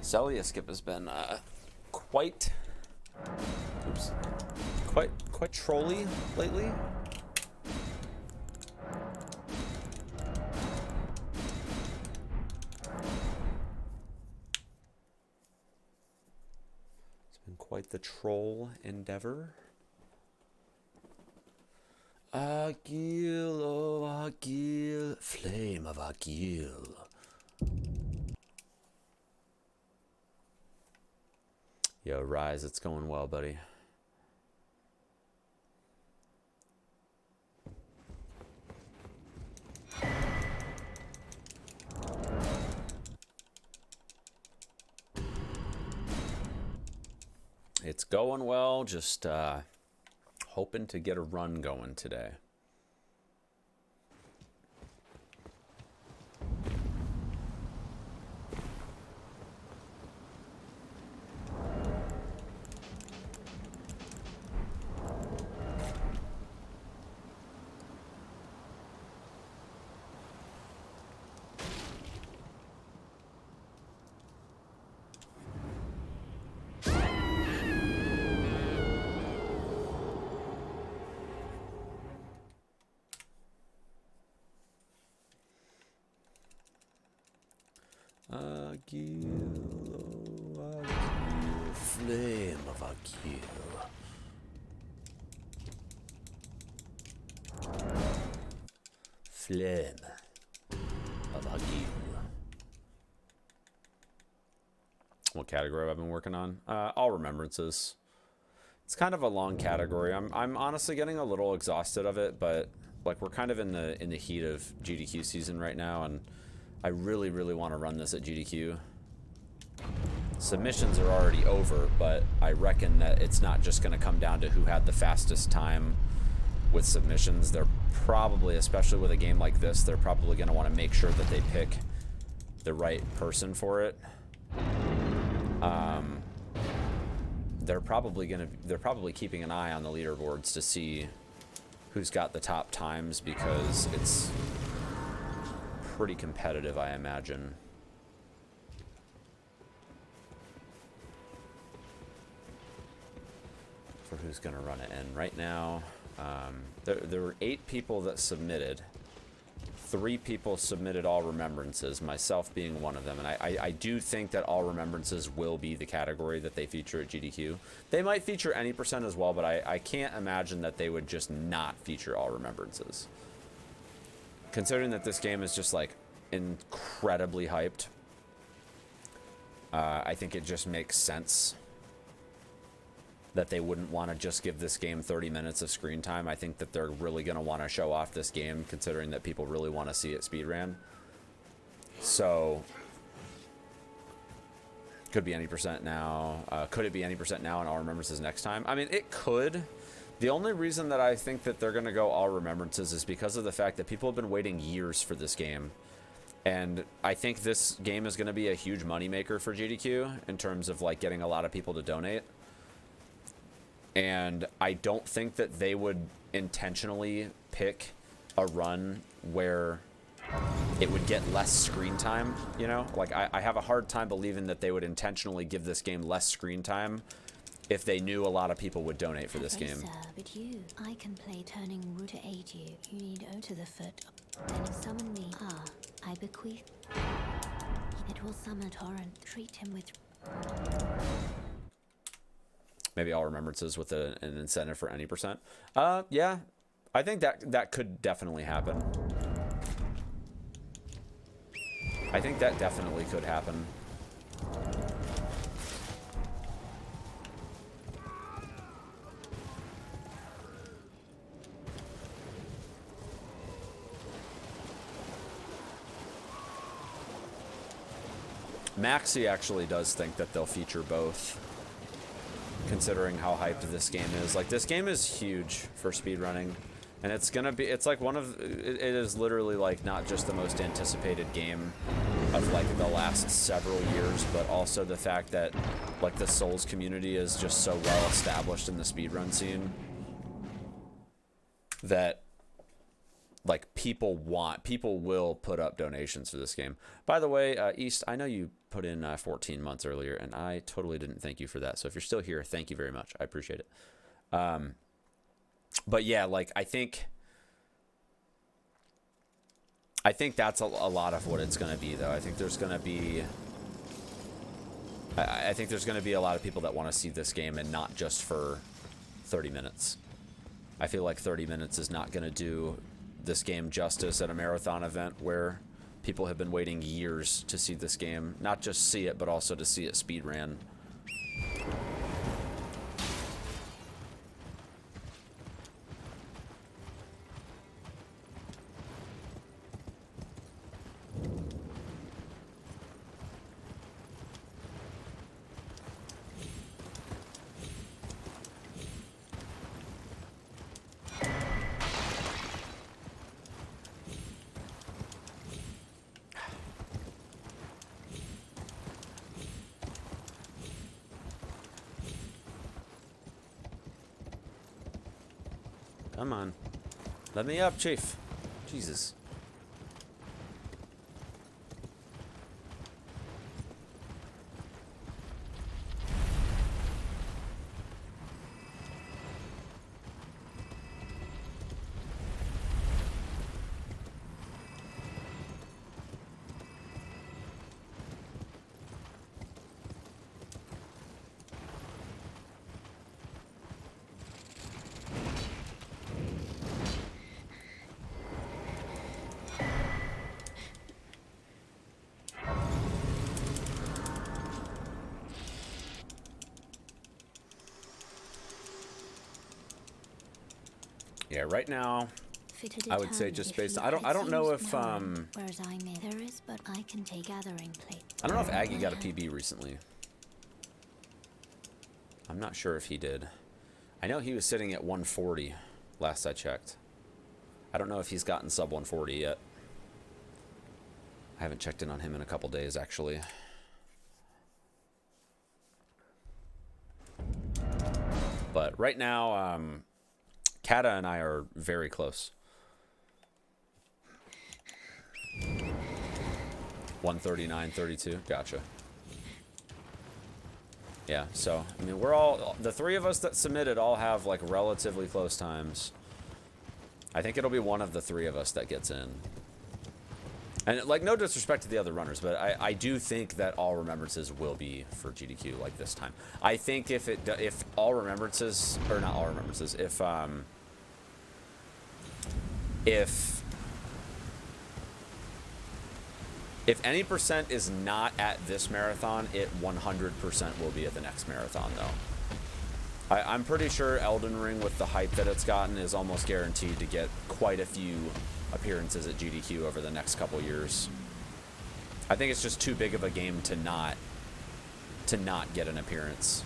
Celia skip has been quite trolly lately. It's been quite the troll endeavor. Agil, oh Agil, flame of Agil. Yo, Rise, it's going well, buddy. It's going well, just hoping to get a run going today. Agil, flame of Agil. Flame of Agil. What category have I been working on? All Remembrances. It's kind of a long category. I'm honestly getting a little exhausted of it, but like we're kind of in the heat of GDQ season right now, and I really want to run this at GDQ. Submissions are already over, but I reckon that it's not just going to come down to who had the fastest time with submissions. They're probably, especially with a game like this, they're probably going to want to make sure that they pick the right person for it. They're probably keeping an eye on the leaderboards to see who's got the top times, because it's pretty competitive, I imagine. For who's going to run it in right now. There were 8 people that submitted. 3 people submitted All Remembrances, myself being one of them, and I do think that All Remembrances will be the category that they feature at GDQ. They might feature any percent as well, but I can't imagine that they would just not feature All Remembrances. Considering that this game is just like incredibly hyped, I think it just makes sense that they wouldn't want to just give this game 30 minutes of screen time. I think that they're really going to want to show off this game, considering that people really want to see it speedrun. So, could be any percent now. Could it be any percent now and All Remembrances next time? I mean, it could. The only reason that I think that they're going to go All Remembrances is because of the fact that people have been waiting years for this game. And I think this game is going to be a huge moneymaker for GDQ in terms of like getting a lot of people to donate. And I don't think that they would intentionally pick a run where it would get less screen time, you know? Like, I have a hard time believing that they would intentionally give this game less screen time if they knew a lot of people would donate for this game. Sir, but you, I can play Turning Root to aid you. You need O to the foot. Then summon me. Ah, I bequeath. It will summon Torrent. Treat him with... Maybe All Remembrances with an incentive for any percent. Yeah, I think that could definitely happen. I think that definitely could happen. Maxi actually does think that they'll feature both, considering how hyped this game is. Like, this game is huge for speedrunning, and it's gonna be, it's like one of, it is literally like not just the most anticipated game of like the last several years, but also the fact that like the Souls community is just so well established in the speedrun scene that like people will put up donations for this game. By the way, East, I know you put in 14 months earlier, and I totally didn't thank you for that. So if you're still here, thank you very much. I appreciate it. But yeah, like I think that's a lot of what it's going to be, though. I think there's going to be a lot of people that want to see this game, and not just for 30 minutes. I feel like 30 minutes is not going to do this game justice at a marathon event where people have been waiting years to see this game. Not just see it, but also to see it speedrun. Come on. Let me up, Chief. Jesus. Yeah, right now, I would say just based on, I don't know if whereas I may there is, but I can take gathering plate. I don't know if Aggie got a PB recently. I'm not sure if he did. I know he was sitting at 140 last I checked. I don't know if he's gotten sub 140 yet. I haven't checked in on him in a couple days, actually. But right now, Kata and I are very close. 139.32. Gotcha. Yeah, so, I mean, we're all... The three of us that submitted all have, like, relatively close times. I think it'll be one of the three of us that gets in. And, like, no disrespect to the other runners, but I do think that all Remembrances will be for GDQ, like, this time. I think if all Remembrances... Or not all Remembrances. If any percent is not at this marathon, it 100% will be at the next marathon, though. I'm pretty sure Elden Ring, with the hype that it's gotten, is almost guaranteed to get quite a few appearances at GDQ over the next couple years. I think it's just too big of a game to not get an appearance.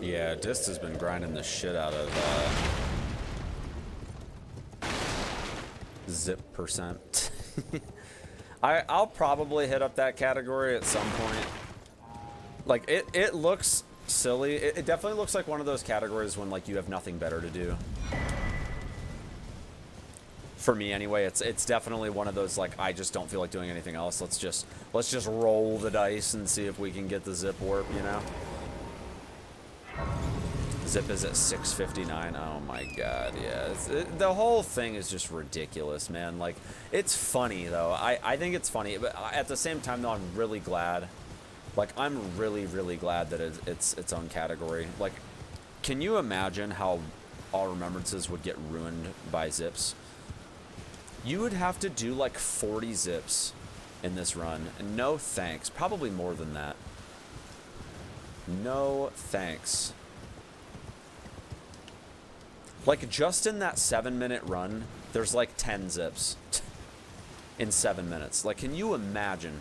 Yeah, Dist has been grinding the shit out of zip percent. I'll probably hit up that category at some point. Like, it looks silly. It definitely looks like one of those categories when, like, you have nothing better to do. For me, anyway, it's definitely one of those, like, I just don't feel like doing anything else. Let's just roll the dice and see if we can get the zip warp, you know? Zip is at 659. Oh my god, yeah. The whole thing is just ridiculous, man. Like, it's funny, though. I think it's funny, but at the same time, though, I'm really glad Like, I'm really, really glad that it's its own category. Like, can you imagine how all Remembrances would get ruined by zips? You would have to do like 40 zips in this run. No thanks. Probably more than that. No thanks. Like, just in that 7-minute run, there's like 10 zips in 7 minutes. Like, can you imagine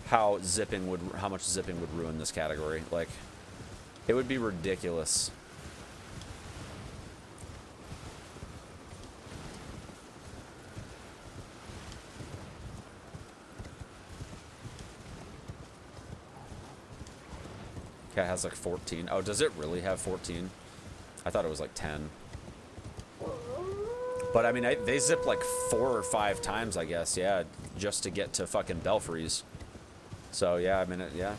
how much zipping would ruin this category? Like, it would be ridiculous. Cat has like 14. Oh, does it really have 14? I thought it was like 10. But I mean, they zip like 4 or 5 times, I guess, yeah, just to get to fucking Belfries. So yeah, I mean, yeah.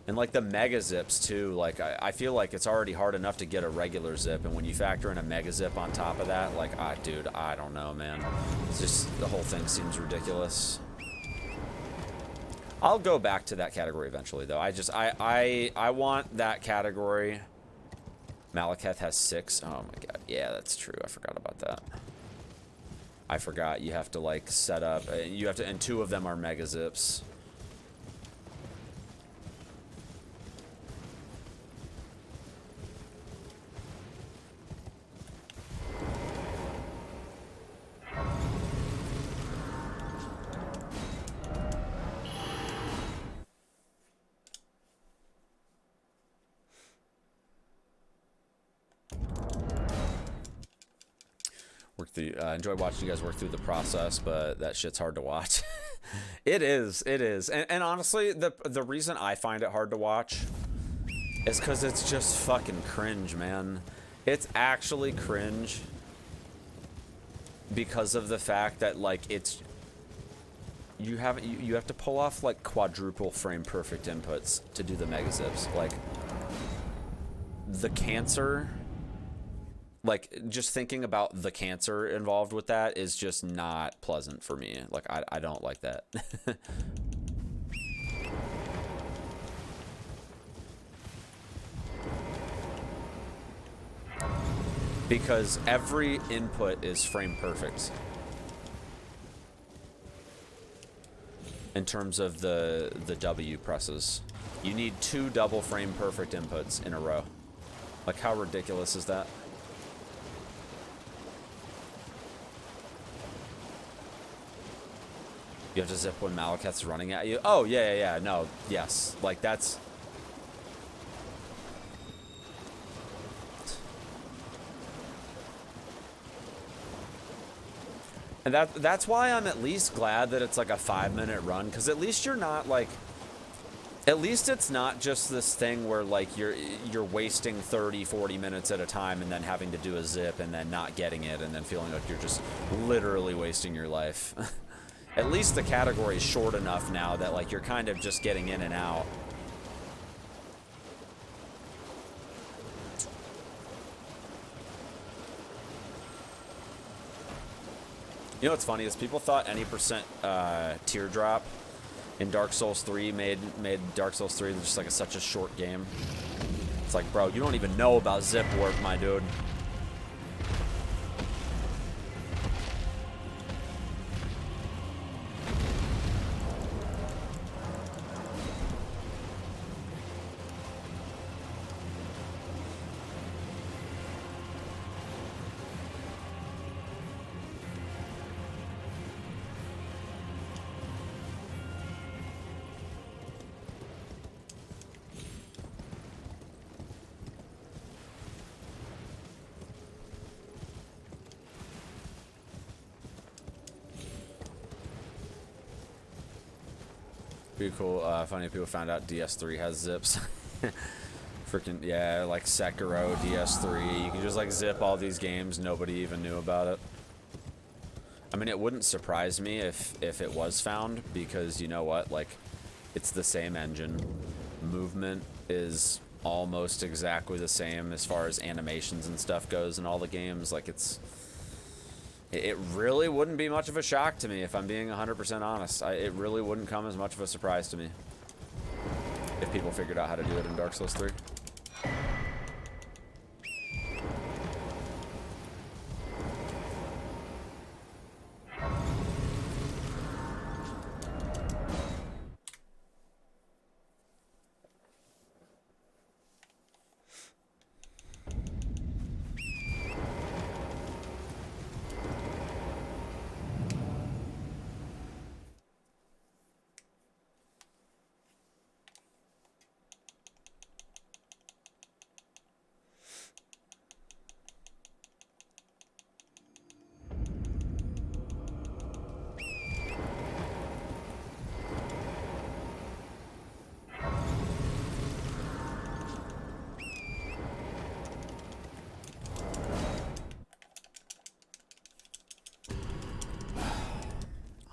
And like the mega zips too, like I feel like it's already hard enough to get a regular zip, and when you factor in a mega zip on top of that, like, dude, I don't know, man. It's just, the whole thing seems ridiculous. I'll go back to that category eventually, though. I want that category. Malekith has 6. Oh my god, yeah, that's true. I forgot about that. I forgot you have to like set up. You have to, and 2 of them are mega zips. Enjoy watching you guys work through the process, but that shit's hard to watch. It is, and honestly, the reason I find it hard to watch is because it's just fucking cringe, man. It's actually cringe because of the fact that like you have to pull off like quadruple frame perfect inputs to do the mega zips. Like, the cancer. Like, just thinking about the cancer involved with that is just not pleasant for me. Like, I don't like that. Because every input is frame perfect. In terms of the W presses. You need 2 double frame perfect inputs in a row. Like, how ridiculous is that? You have to zip when Malekith's running at you? Oh, yeah, no, yes. Like, that's... And that's why I'm at least glad that it's like a 5-minute run, because at least you're not, like... At least it's not just this thing where, like, you're wasting 30, 40 minutes at a time and then having to do a zip and then not getting it and then feeling like you're just literally wasting your life. At least the category is short enough now that, like, you're kind of just getting in and out. You know what's funny is people thought any percent teardrop in Dark Souls 3 made Dark Souls 3 just like such a short game. It's like, bro, you don't even know about zip work, my dude. Pretty cool. Funny if people found out DS3 has zips. Freaking, yeah, like Sekiro, DS3. You can just like zip all these games. Nobody even knew about it. I mean, it wouldn't surprise me if it was found, because you know what? Like, it's the same engine. Movement is almost exactly the same as far as animations and stuff goes in all the games. Like, it's It really wouldn't be much of a shock to me if I'm being 100% honest. It really wouldn't come as much of a surprise to me if people figured out how to do it in Dark Souls 3.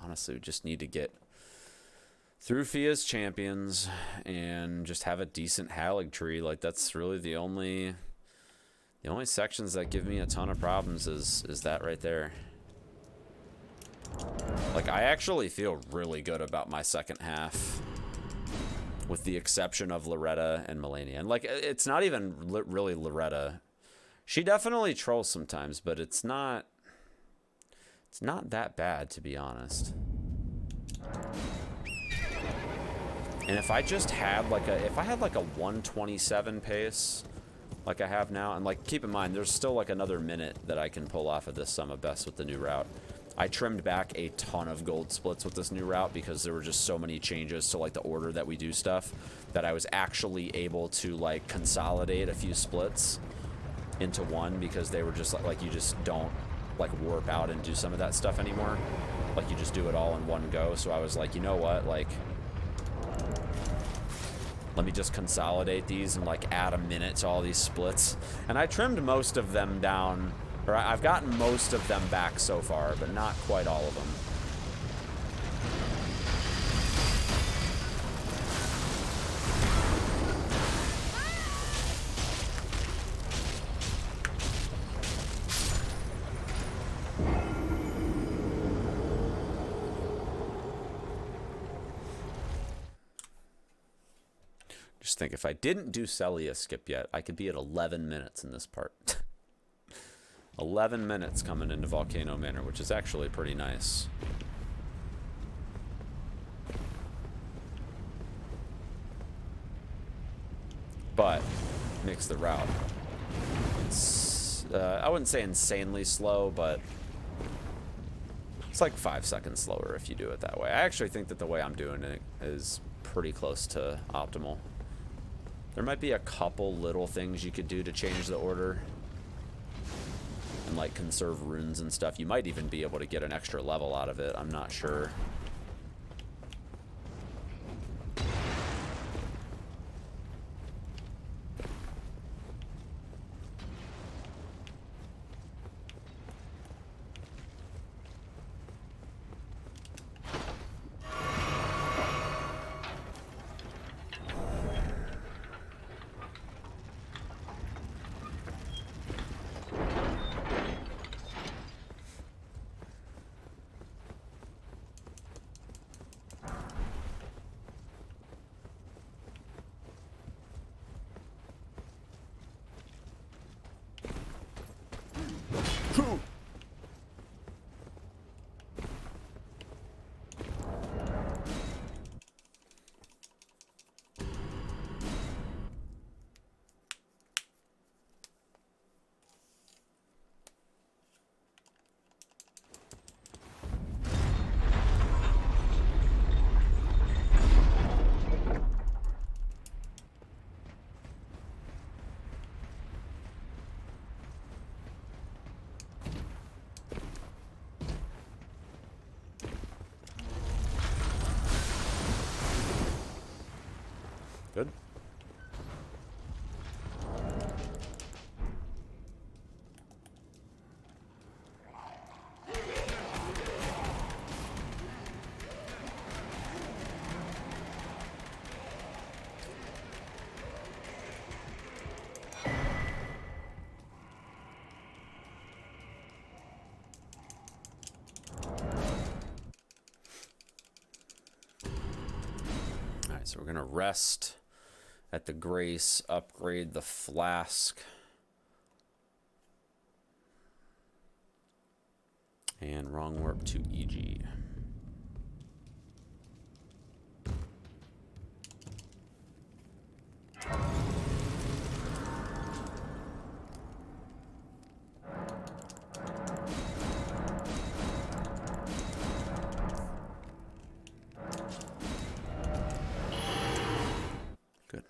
Honestly, we just need to get through Fia's champions and just have a decent Hallig tree. Like, that's really the only sections that give me a ton of problems is that right there. Like, I actually feel really good about my second half, with the exception of Loretta and Melania. And like, it's not even really Loretta. She definitely trolls sometimes, but it's not that bad, to be honest. And if I just had like a 127 pace like I have now, and like, keep in mind there's still like another minute that I can pull off of this sum of best with the new route. I trimmed back a ton of gold splits with this new route because there were just so many changes to like the order that we do stuff that I was actually able to like consolidate a few splits into one, because they were just like you just don't like warp out and do some of that stuff anymore. Like, you just do it all in one go. So I was like, you know what, like, let me just consolidate these and like add a minute to all these splits. And I trimmed most of them down, or I've gotten most of them back so far, but not quite all of them. Just think, if I didn't do Celia skip yet, I could be at 11 minutes in this part. 11 minutes coming into Volcano Manor, which is actually pretty nice. But makes the route, it's, I wouldn't say insanely slow, but it's like 5 seconds slower if you do it that way. I actually think that the way I'm doing it is pretty close to optimal. There might be a couple little things you could do to change the order and like conserve runes and stuff. You might even be able to get an extra level out of it. I'm not sure. Good. So we're gonna rest at the Grace, upgrade the flask. And wrong warp to EG. Good.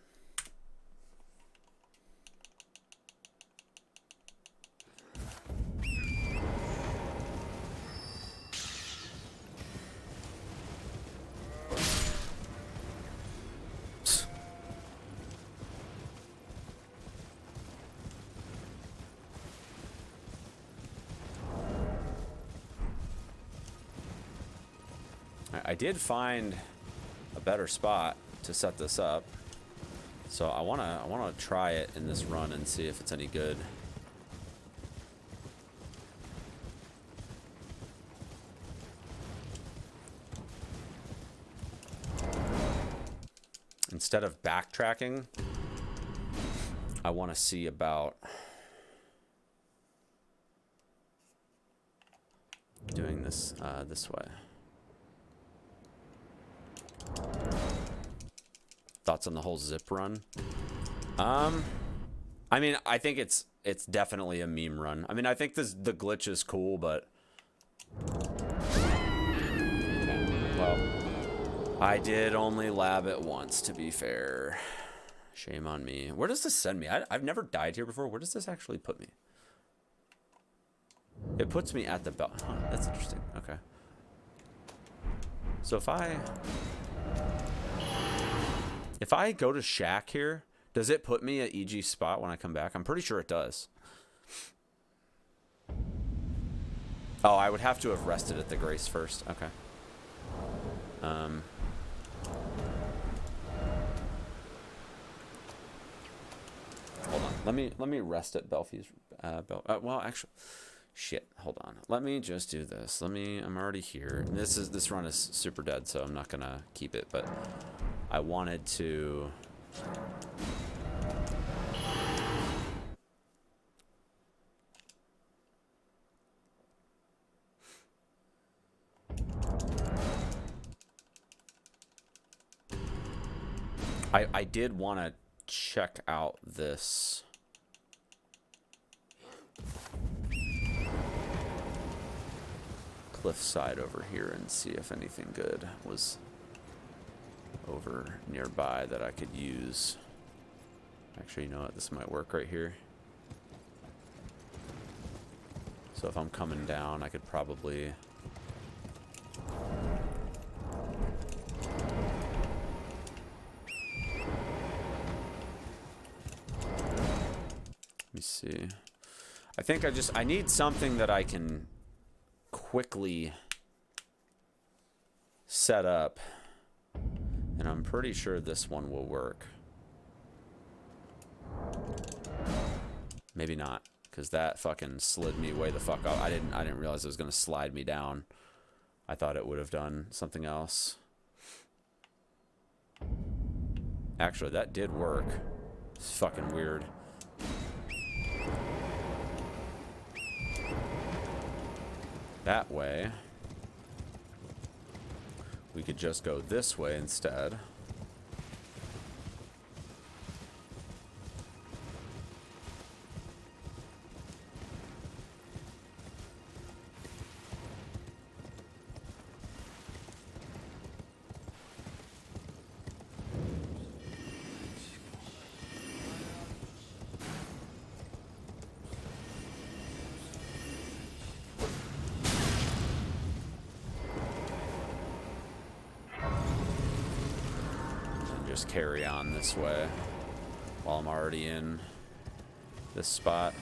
I did find a better spot to set this up, so I wanna try it in this run and see if it's any good. Instead of backtracking, I want to see about doing this this way. Thoughts on the whole zip run? I mean, I think it's definitely a meme run. I mean, I think the glitch is cool, but well, I did only lab it once, to be fair. Shame on me. Where does this send me? I've never died here before. Where does this actually put me? It puts me at the bell. Huh, that's interesting. Okay. So if I go to Shack here, does it put me at EG spot when I come back? I'm pretty sure it does. Oh, I would have to have rested at the Grace first. Okay. Hold on. Let me rest at Belfie's. Well, actually, shit. Hold on. Let me just do this. I'm already here. This run is super dead, so I'm not gonna keep it. But I wanted to. I did want to check out this cliffside over here and see if anything good was over nearby that I could use. Actually, you know what? This might work right here. So if I'm coming down, I could probably... Let me see. I think I need something that I can quickly set up. And I'm pretty sure this one will work. Maybe not, because that fucking slid me way the fuck up. I didn't realize it was gonna slide me down. I thought it would have done something else. Actually, that did work. It's fucking weird. That way, we could just go this way instead. Just carry on this way while I'm already in this spot.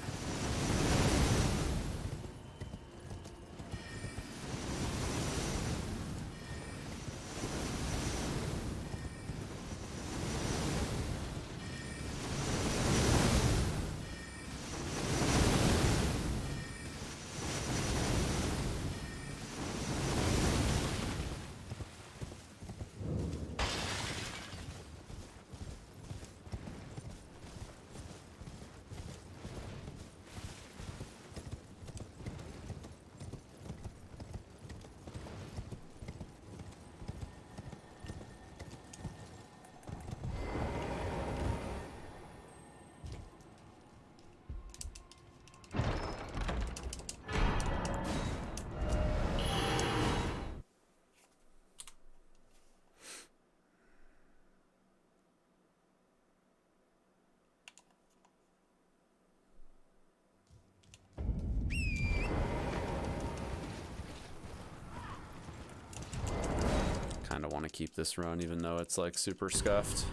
kind of want to keep this run, even though it's like super scuffed.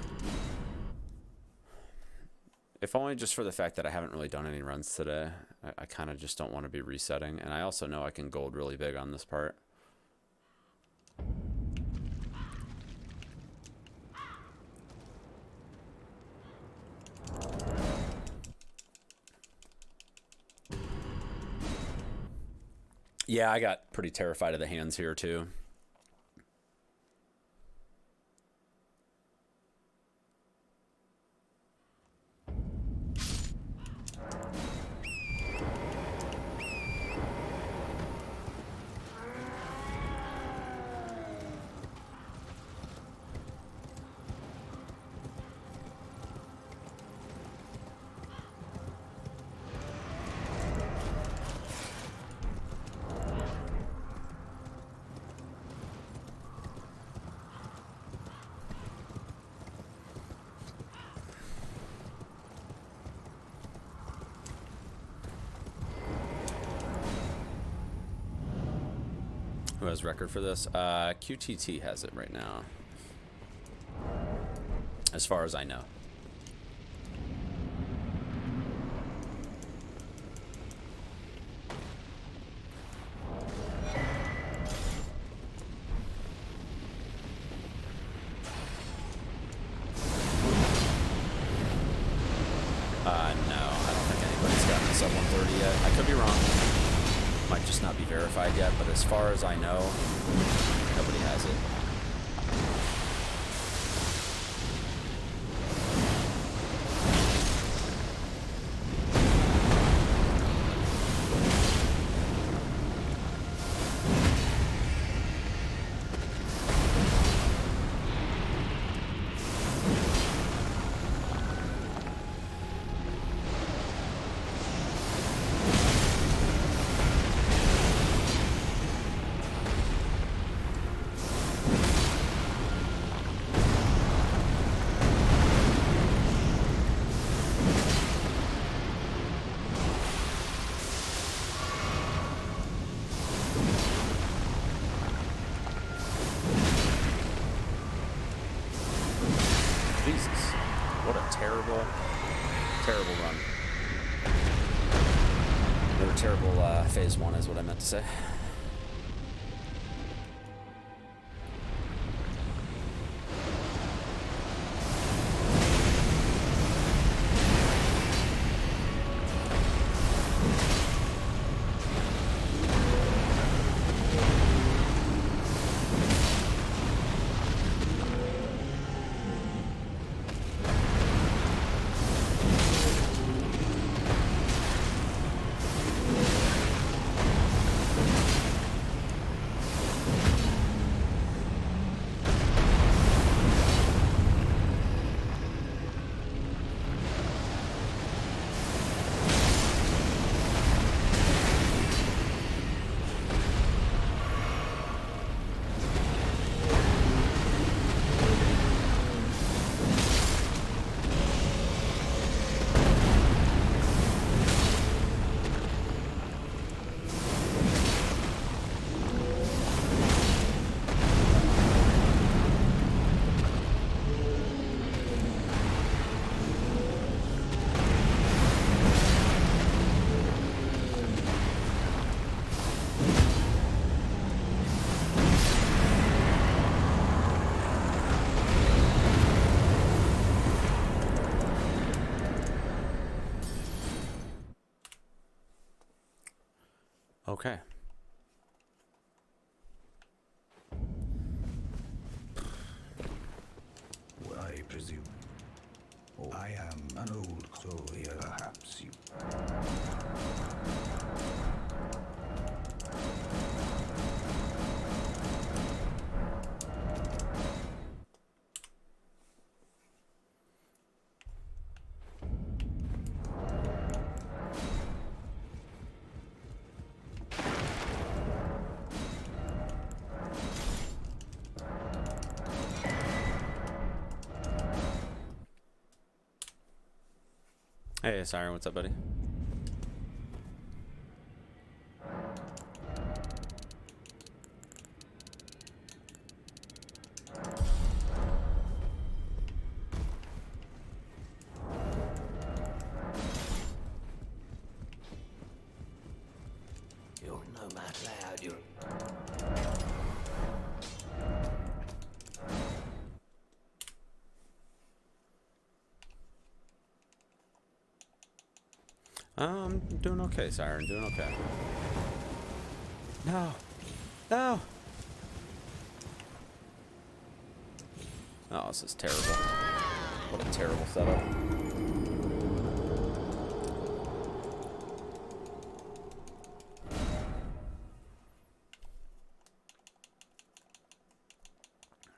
If only just for the fact that I haven't really done any runs today. I kind of just don't want to be resetting. And I also know I can gold really big on this part. Yeah, I got pretty terrified of the hands here too. Who has record for this? QTT has it right now, as far as I know. No, I don't think anybody's gotten a sub 130 yet. I could be wrong. Might just not be verified yet, but as far as I know, nobody has it. Terrible run. They were terrible phase 1 is what I meant to say. Okay. Well, I presume. Oh, I am an old soul here, perhaps you. Hey, Siren, what's up, buddy? I'm doing okay, Siren. Doing okay. No. No. Oh, this is terrible. What a terrible setup.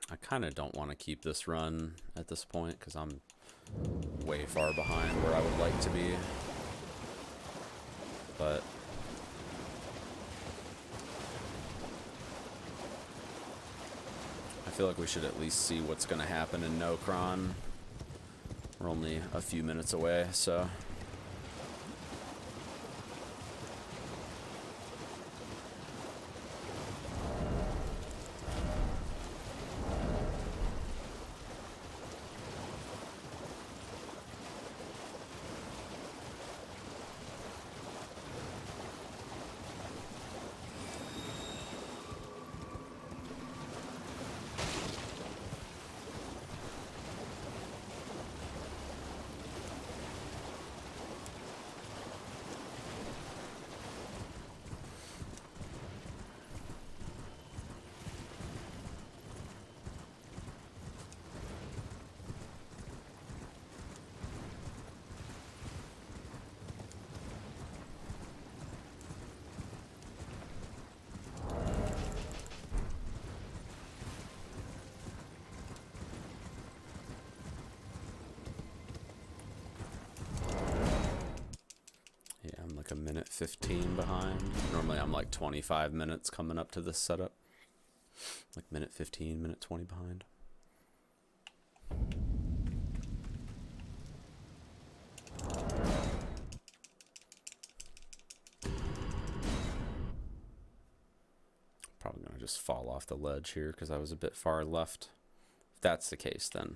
I kind of don't want to keep this run at this point because I'm way far behind where I would like to be. But I feel like we should at least see what's going to happen in Nokron. We're only a few minutes away, so... a minute 15 behind. Normally I'm like 25 minutes coming up to this setup. Like minute 15, minute 20 behind. Probably gonna just fall off the ledge here because I was a bit far left. If that's the case, then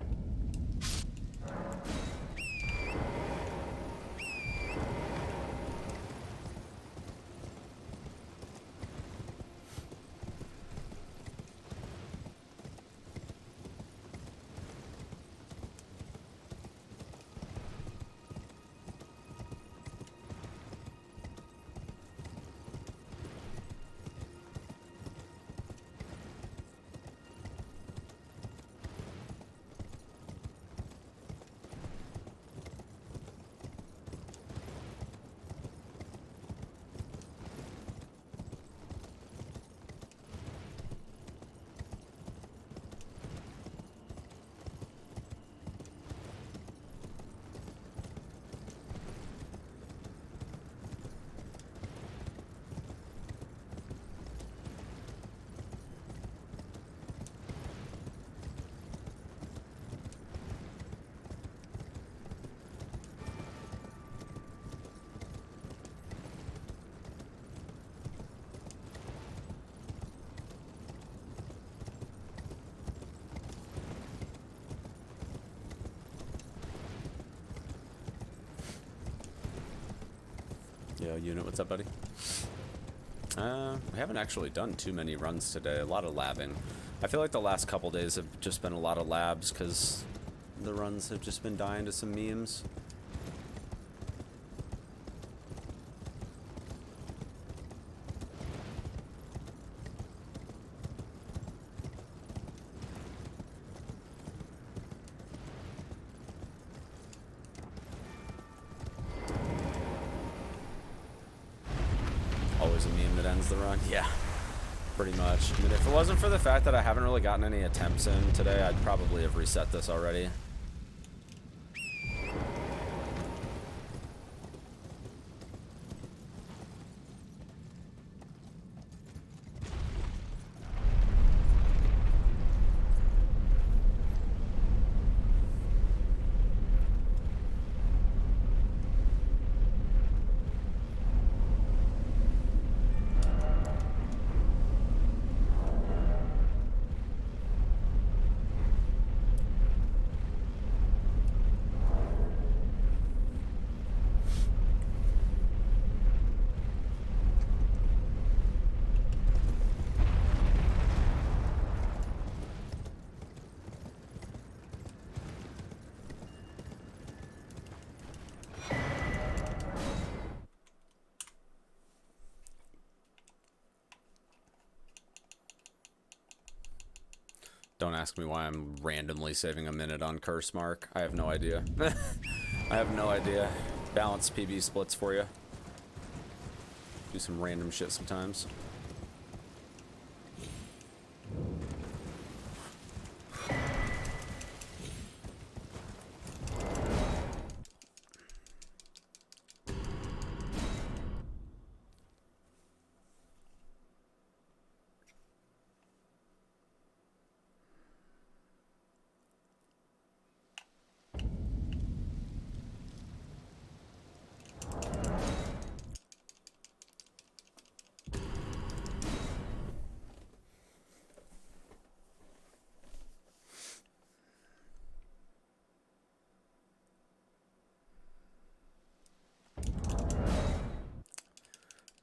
Yo, unit, what's up, buddy? We haven't actually done too many runs today. A lot of labbing. I feel like the last couple days have just been a lot of labs because the runs have just been dying to some memes. Always a meme that ends the run. Yeah, pretty much. I mean, if it wasn't for the fact that I haven't really gotten any attempts in today, I'd probably have reset this already. Don't ask me why I'm randomly saving a minute on Curse Mark. I have no idea. I have no idea. Balance PB splits for you. Do some random shit sometimes.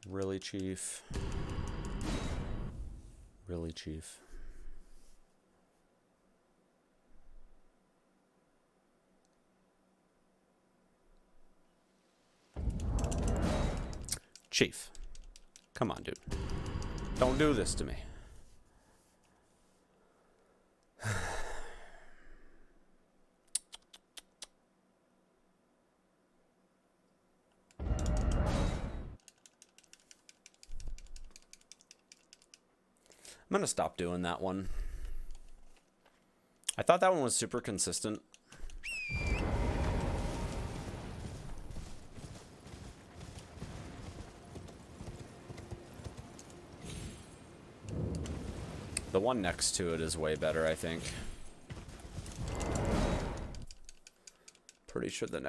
Really, Chief? Really, Chief? Chief, come on, dude. Don't do this to me. I'm gonna stop doing that one. I thought that one was super consistent. The one next to it is way better, I think. Pretty sure the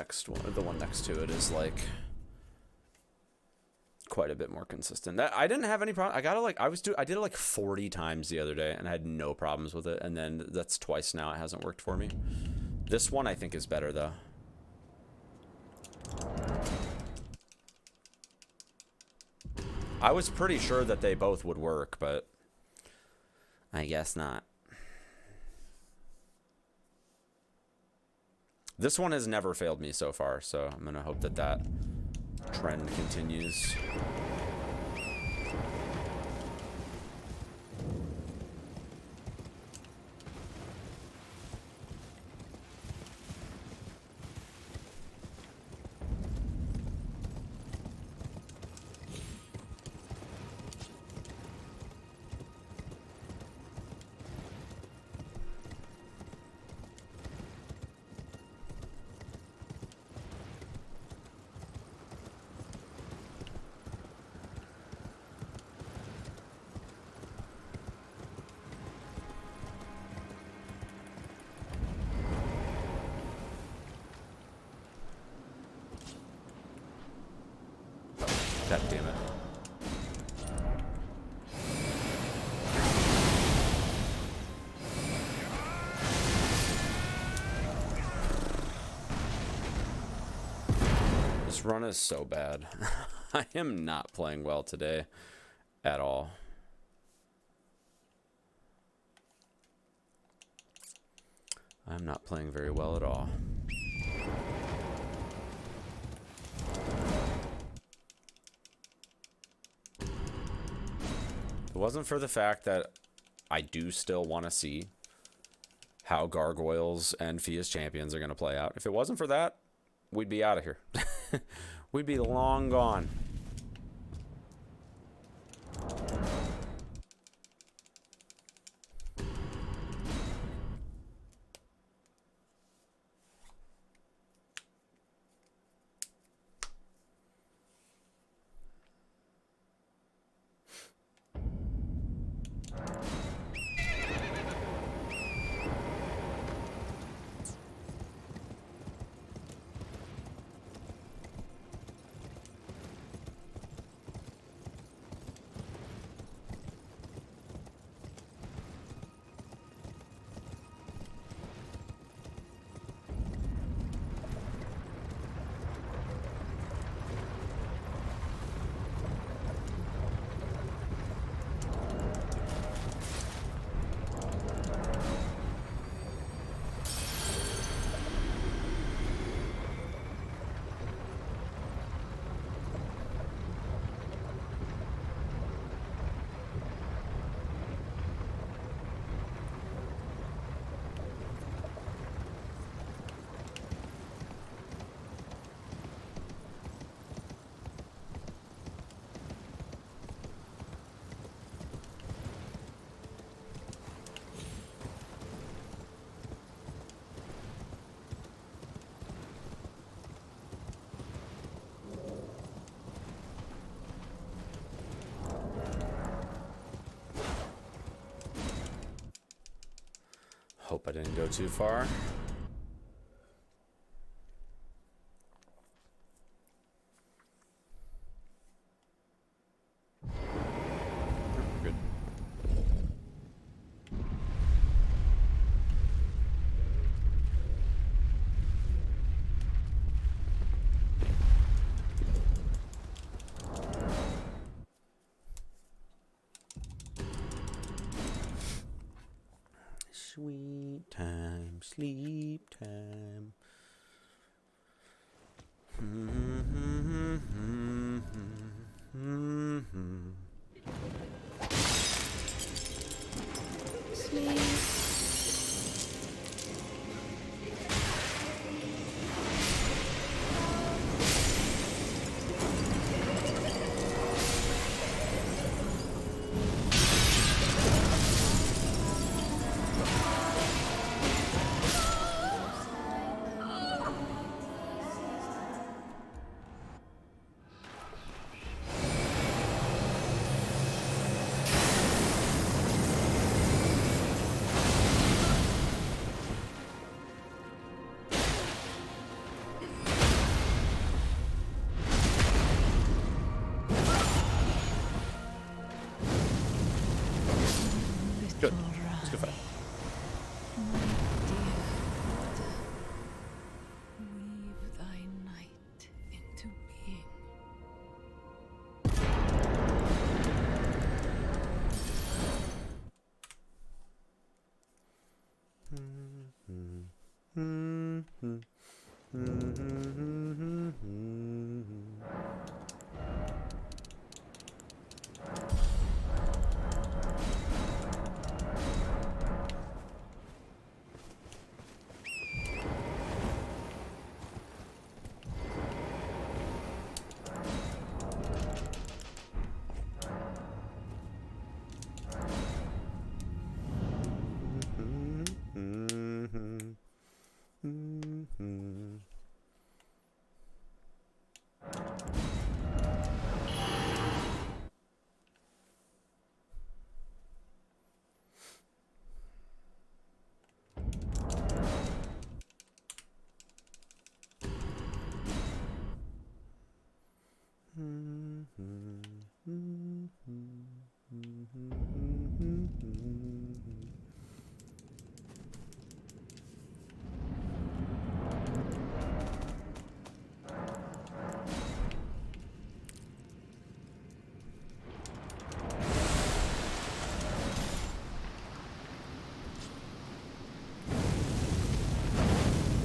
one next to it is like quite a bit more consistent. I didn't have any problem. I did it like 40 times the other day and I had no problems with it. And then that's twice now it hasn't worked for me. This one I think is better though. I was pretty sure that they both would work, but I guess not. This one has never failed me so far, so I'm gonna hope that that trend continues. God damn it. This run is so bad. I am not playing well today at all. I'm not playing very well at all. If it wasn't for the fact that I do still want to see how Gargoyles and Fia's champions are going to play out. If it wasn't for that, we'd be out of here. We'd be long gone. Hope I didn't go too far. Good. Sweet time, sleep time. Sleep. Good. Let's go fight. My dear daughter, weave thy night into being.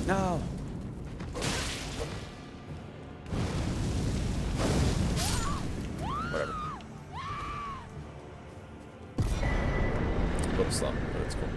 No. Whatever. A little slow, but it's cool.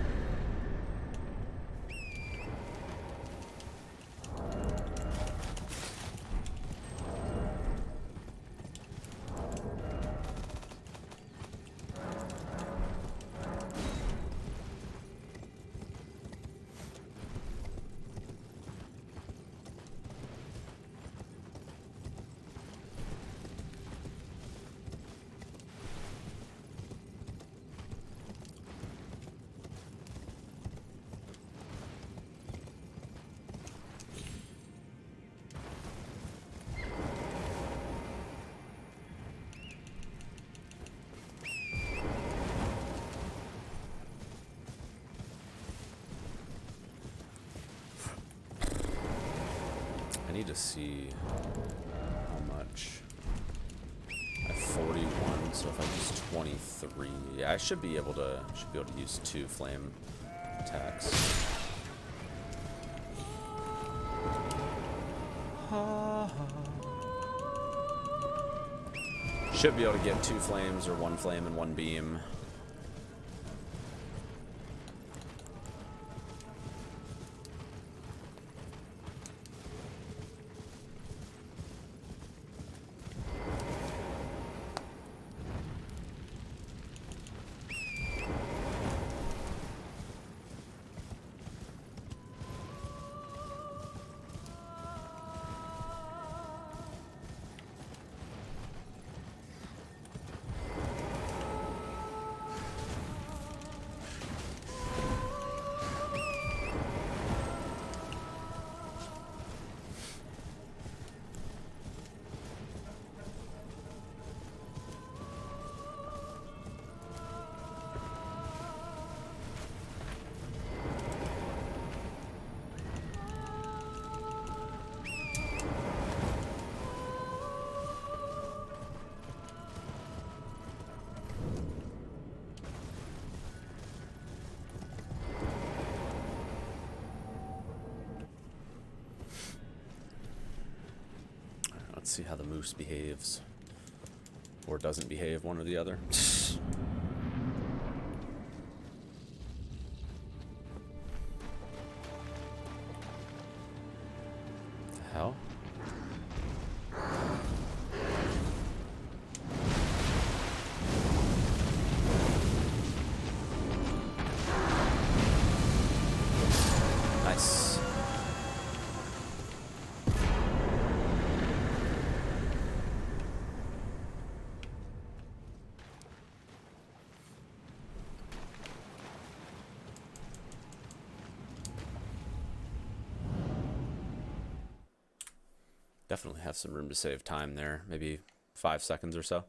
I need to see how much. I have 41, so if I use 23, yeah, I should be able to use 2 flame attacks. Should be able to get 2 flames or 1 flame and 1 beam. Let's see how the moose behaves. Or doesn't behave, one or the other. The hell? Nice. Definitely have some room to save time there. Maybe 5 seconds or so.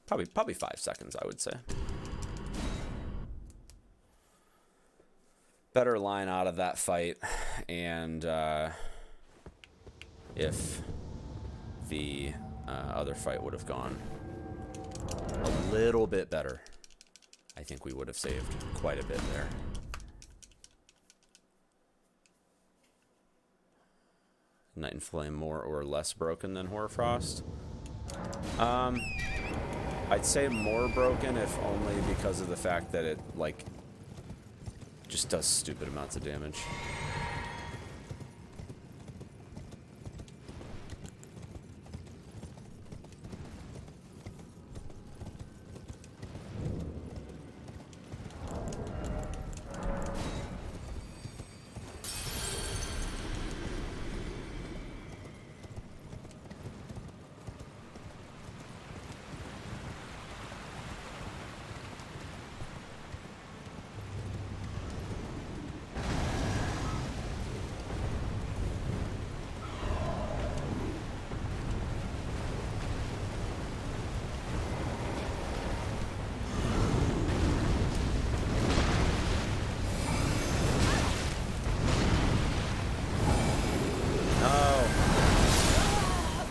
Probably 5 seconds, I would say. Better line out of that fight, and if the other fight would have gone a little bit better, I think we would have saved quite a bit there. Night and Flame more or less broken than Hoarfrost? I'd say more broken, if only because of the fact that it, like, just does stupid amounts of damage.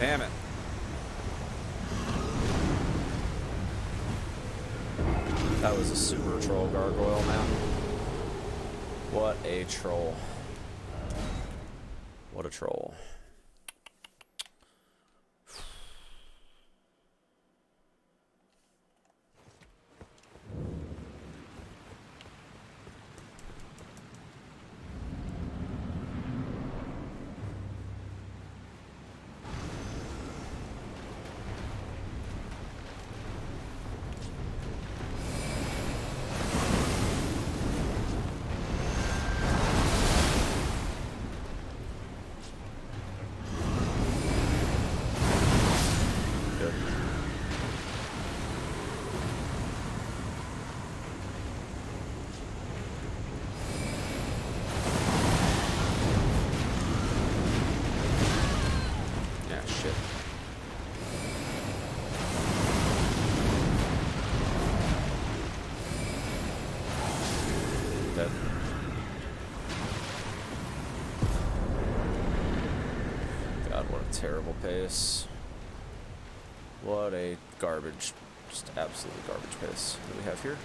Damn it. That was a super troll gargoyle, man. What a troll. What a troll. Terrible pace. What a garbage, just absolutely garbage pace that we have here.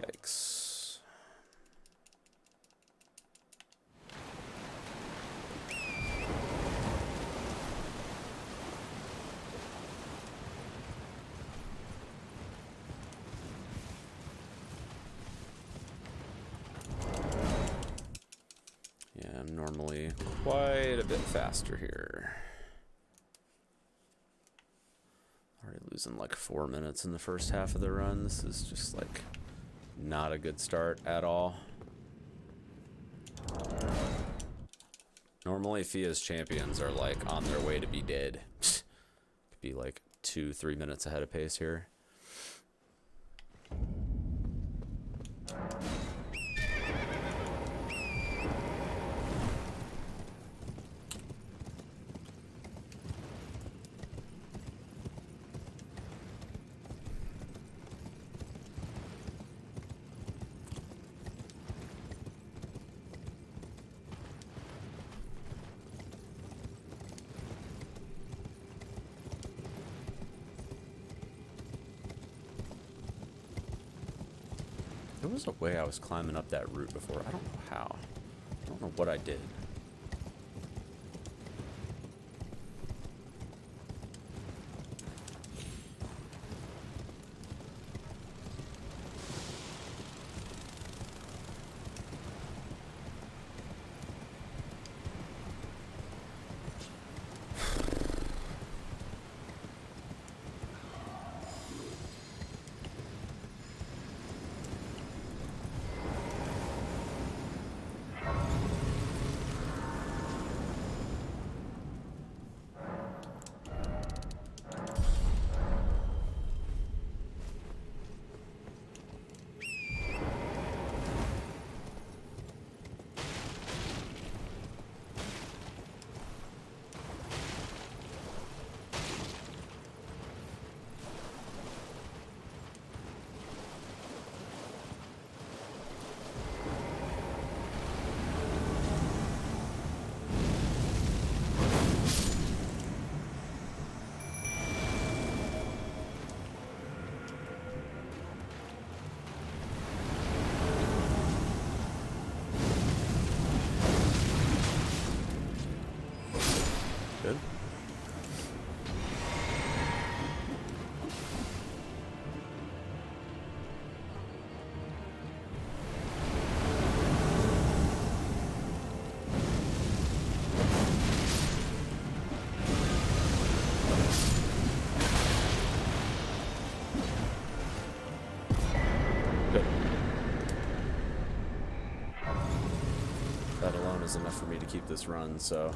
Yikes. I'm normally quite a bit faster here. Already losing like 4 minutes in the first half of the run. This is just like not a good start at all. Normally Fia's champions are like on their way to be dead. Could be like 2-3 minutes ahead of pace here. There was a way I was climbing up that route before. I don't know how. I don't know what I did. Good. Good. That alone is enough for me to keep this run, so...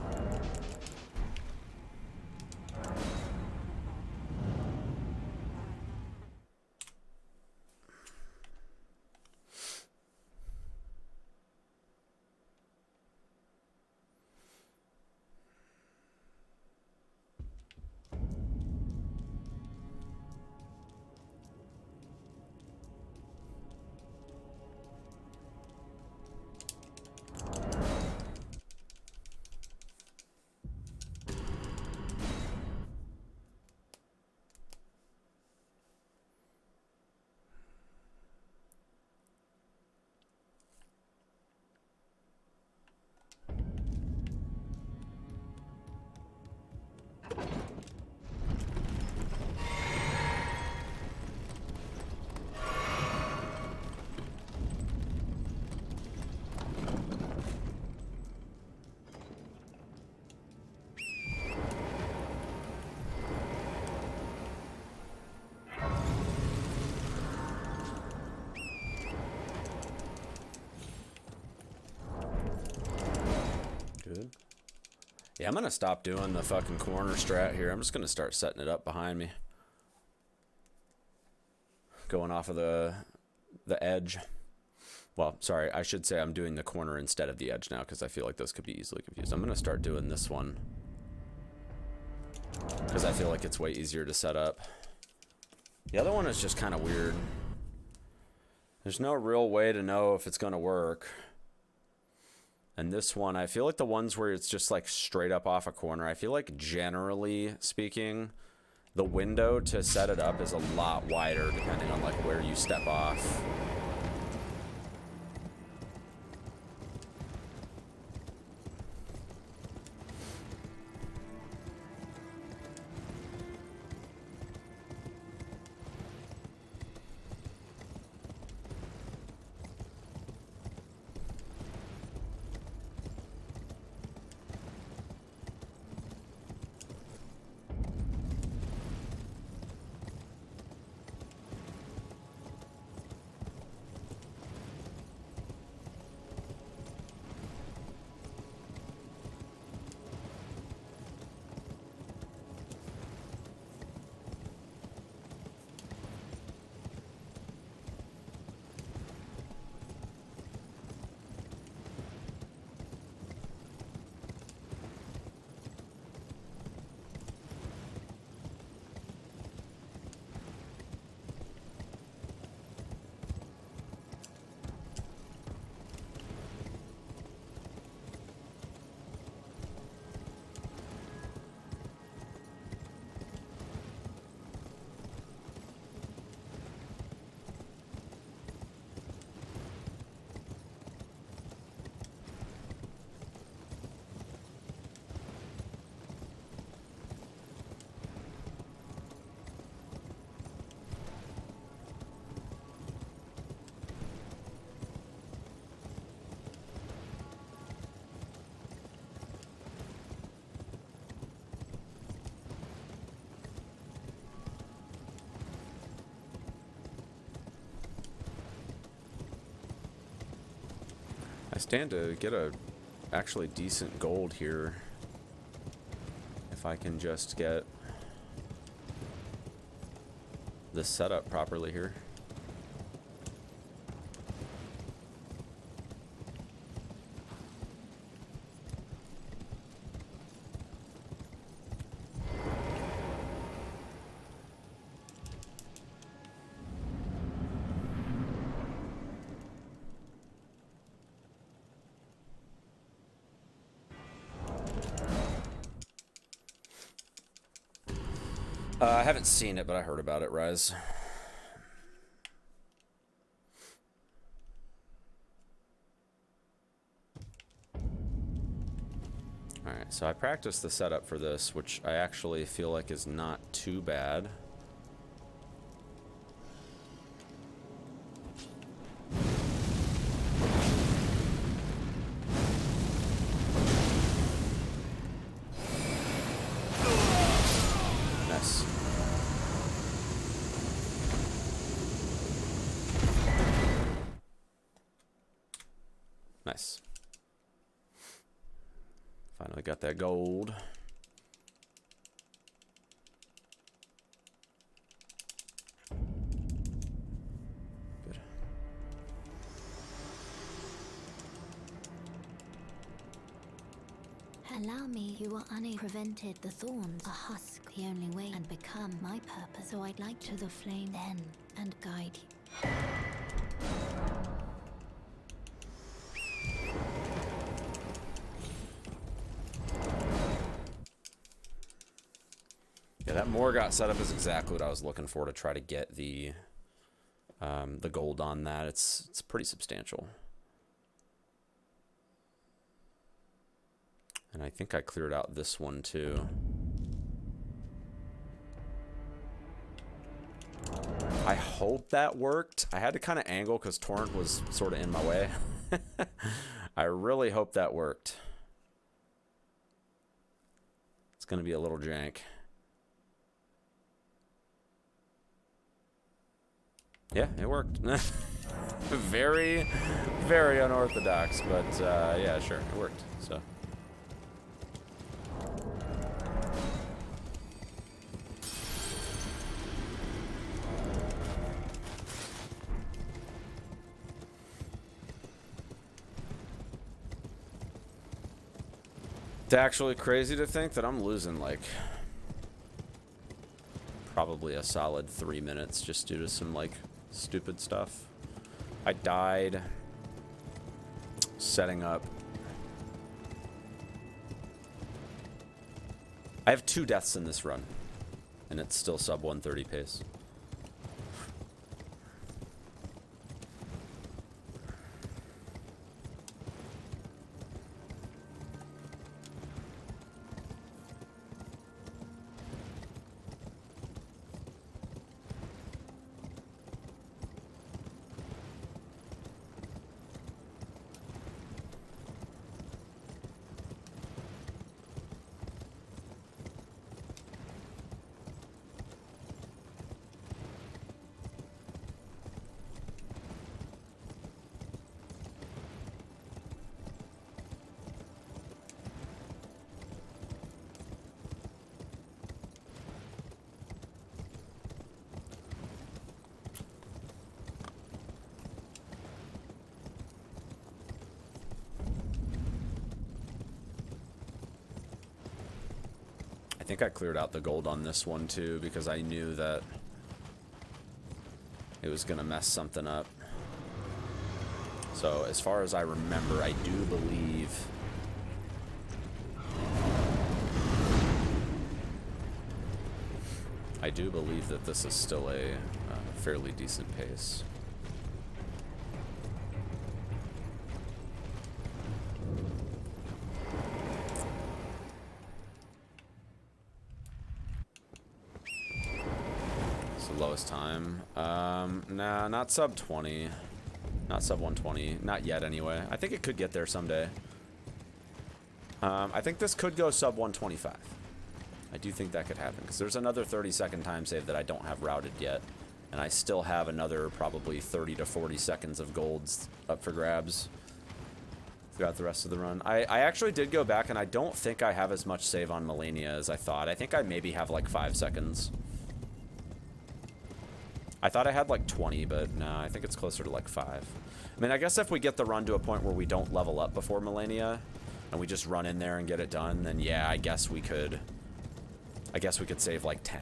Good. Yeah, I'm gonna stop doing the fucking corner strat here. I'm just gonna start setting it up behind me. Going off of the edge. Well, sorry, I should say I'm doing the corner instead of the edge now, because I feel like those could be easily confused. I'm gonna start doing this one, because I feel like it's way easier to set up. The other one is just kind of weird. There's no real way to know if it's gonna work. And this one, I feel like the ones where it's just like straight up off a corner, I feel like generally speaking, the window to set it up is a lot wider depending on like where you step off. I stand to get a actually decent gold here if I can just get this set up properly here. I haven't seen it, but I heard about it, Rise. Alright, so I practiced the setup for this, which I actually feel like is not too bad. Nice. Nice. Finally got that gold. Good. Allow me, you are prevented the thorns, a husk, the only way, and become my purpose. So I'd like to the flame then, and guide you. Yeah, that Morgott setup is exactly what I was looking for to try to get the gold on that. It's pretty substantial. And I think I cleared out this one too. I hope that worked. I had to kind of angle because Torrent was sort of in my way. I really hope that worked. It's going to be a little jank. Yeah, it worked. Very, very unorthodox, but yeah, sure, it worked. So. It's actually crazy to think that I'm losing like probably a solid 3 minutes just due to some like stupid stuff. I died setting up. I have 2 deaths in this run, and it's still sub 130 pace. I think I cleared out the gold on this one too because I knew that it was gonna mess something up. So as far as I remember, I do believe that this is still a fairly decent pace. Lowest time. Nah, not sub 20. Not sub 120. Not yet, anyway. I think it could get there someday. I think this could go sub 125. I do think that could happen, because there's another 30-second time save that I don't have routed yet. And I still have another probably 30 to 40 seconds of golds up for grabs. throughout the rest of the run. I actually did go back, and I don't think I have as much save on Melania as I thought. I think I maybe have like 5 seconds. I thought I had like 20, but no, I think it's closer to like 5. I mean, I guess if we get the run to a point where we don't level up before Melania, and we just run in there and get it done, then yeah, I guess we could save like 10.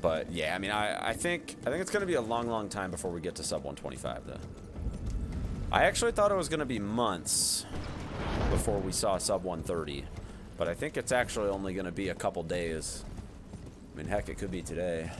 But yeah, I mean, I think it's gonna be a long time before we get to sub 125 though. I actually thought it was gonna be months before we saw sub 130, but I think it's actually only gonna be a couple days. I mean, heck, it could be today.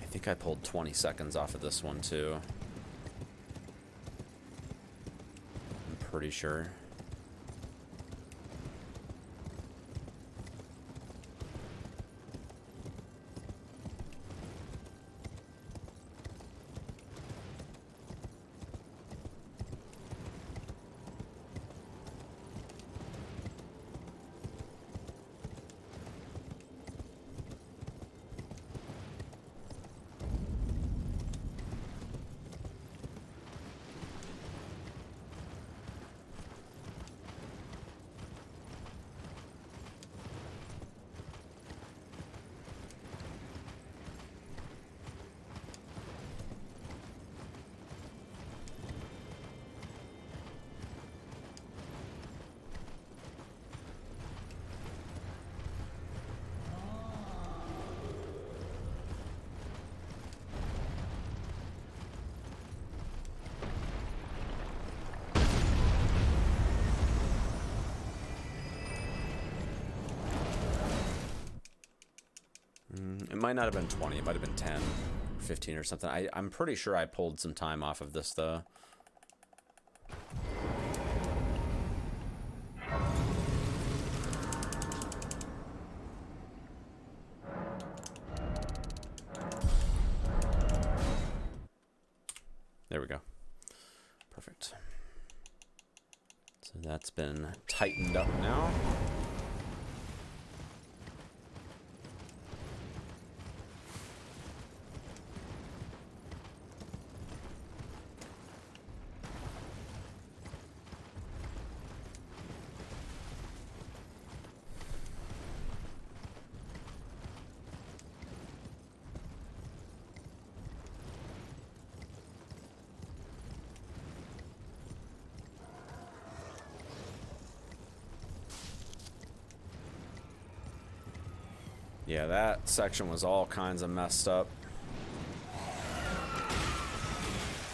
I think I pulled 20 seconds off of this one too. I'm pretty sure. It might not have been 20, it might have been 10 or 15 or something. I'm pretty sure I pulled some time off of this though. There we go. Perfect. So that's been tightened up now. Yeah, that section was all kinds of messed up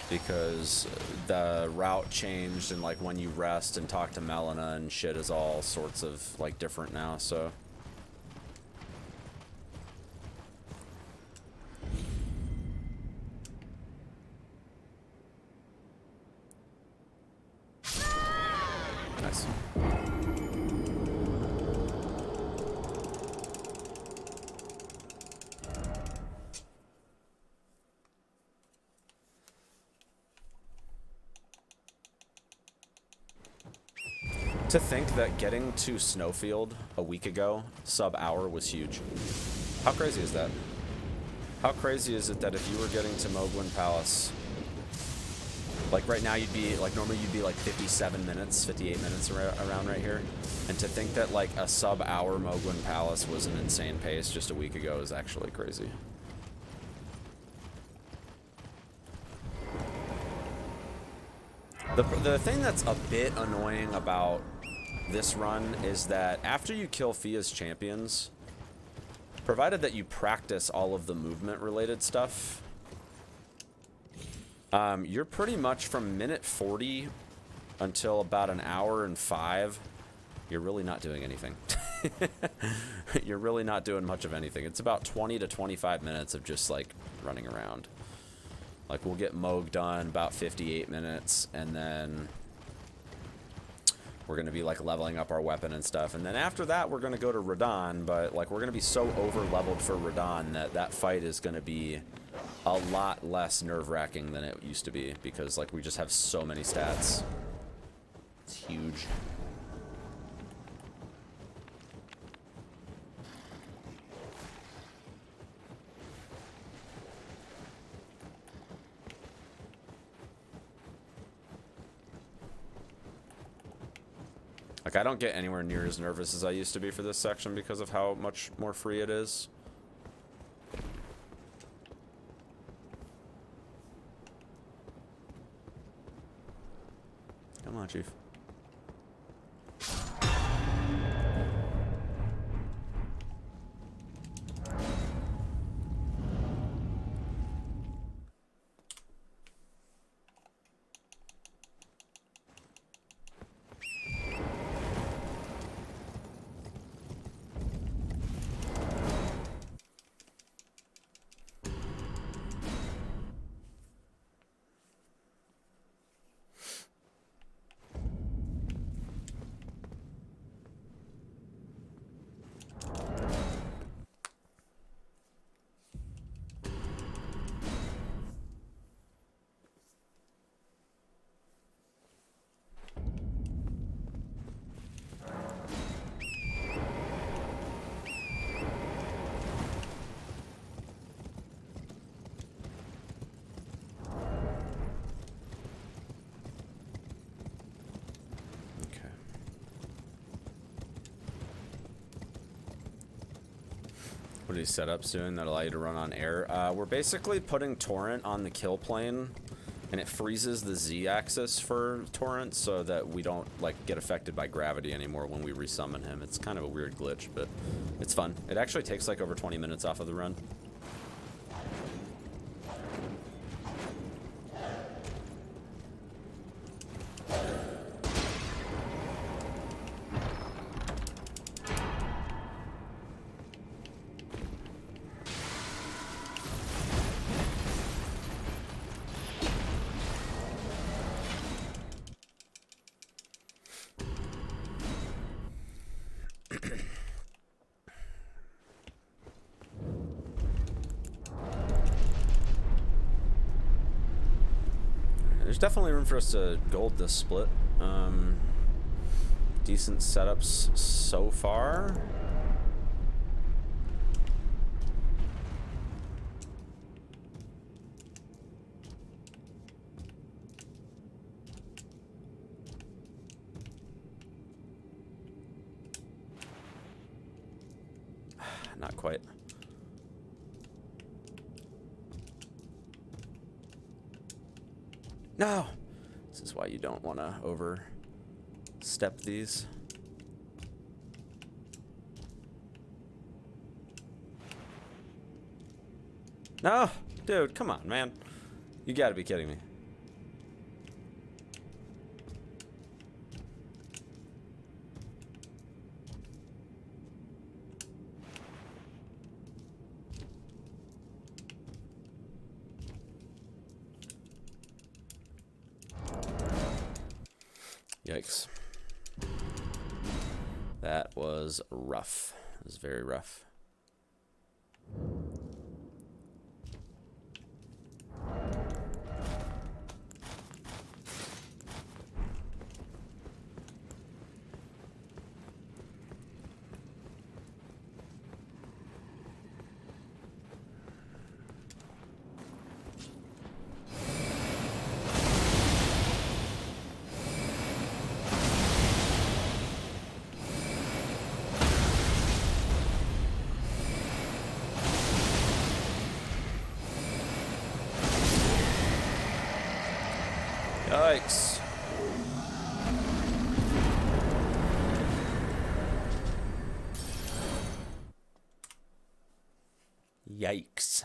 because the route changed, and like when you rest and talk to Melina and shit is all sorts of like different now, so. Nice. To think that getting to Snowfield a week ago, sub-hour, was huge. How crazy is that? How crazy is it that if you were getting to Moglin Palace Like right now you'd be, like normally you'd be like 57 minutes, 58 minutes around right here. And to think that like a sub-hour Mogwin Palace was an insane pace just a week ago is actually crazy. The thing that's a bit annoying about this run is that after you kill Fia's champions, provided that you practice all of the movement related stuff, you're pretty much from minute 40 until about an hour and 5, you're really not doing anything. You're really not doing much of anything. It's about 20 to 25 minutes of just like running around. Like we'll get Moog done about 58 minutes, and then we're gonna be like leveling up our weapon and stuff. And then after that, we're gonna go to Radahn, but like we're gonna be so over leveled for Radahn that that fight is gonna be a lot less nerve-wracking than it used to be, because like we just have so many stats. It's huge. Like, I don't get anywhere near as nervous as I used to be for this section because of how much more free it is. Come on, Chief. What are these setups doing that allow you to run on air? We're basically putting Torrent on the kill plane, and it freezes the Z-axis for Torrent so that we don't like get affected by gravity anymore when we resummon him. It's kind of a weird glitch, but it's fun. It actually takes like over 20 minutes off of the run. There's definitely room for us to gold this split. Decent setups so far. Not quite. No! This is why you don't want to overstep these. No! Dude, come on, man. You gotta be kidding me. Yikes. That was rough. It was very rough. Yikes. Yikes.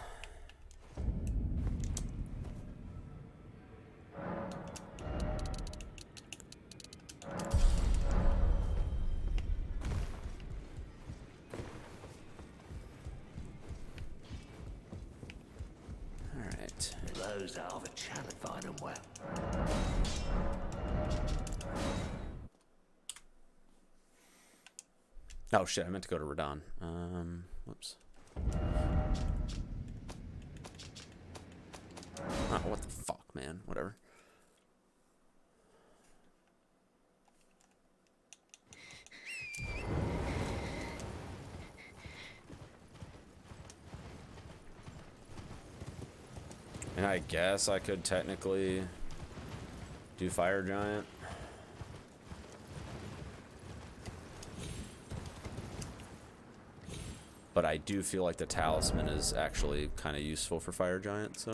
Alright. Those are the challenge. Find them well. Oh shit, I meant to go to Radon. Whoops. Oh, what the fuck, man? Whatever. And I guess I could technically do Fire Giant. But I do feel like the talisman is actually kind of useful for Fire Giant, so.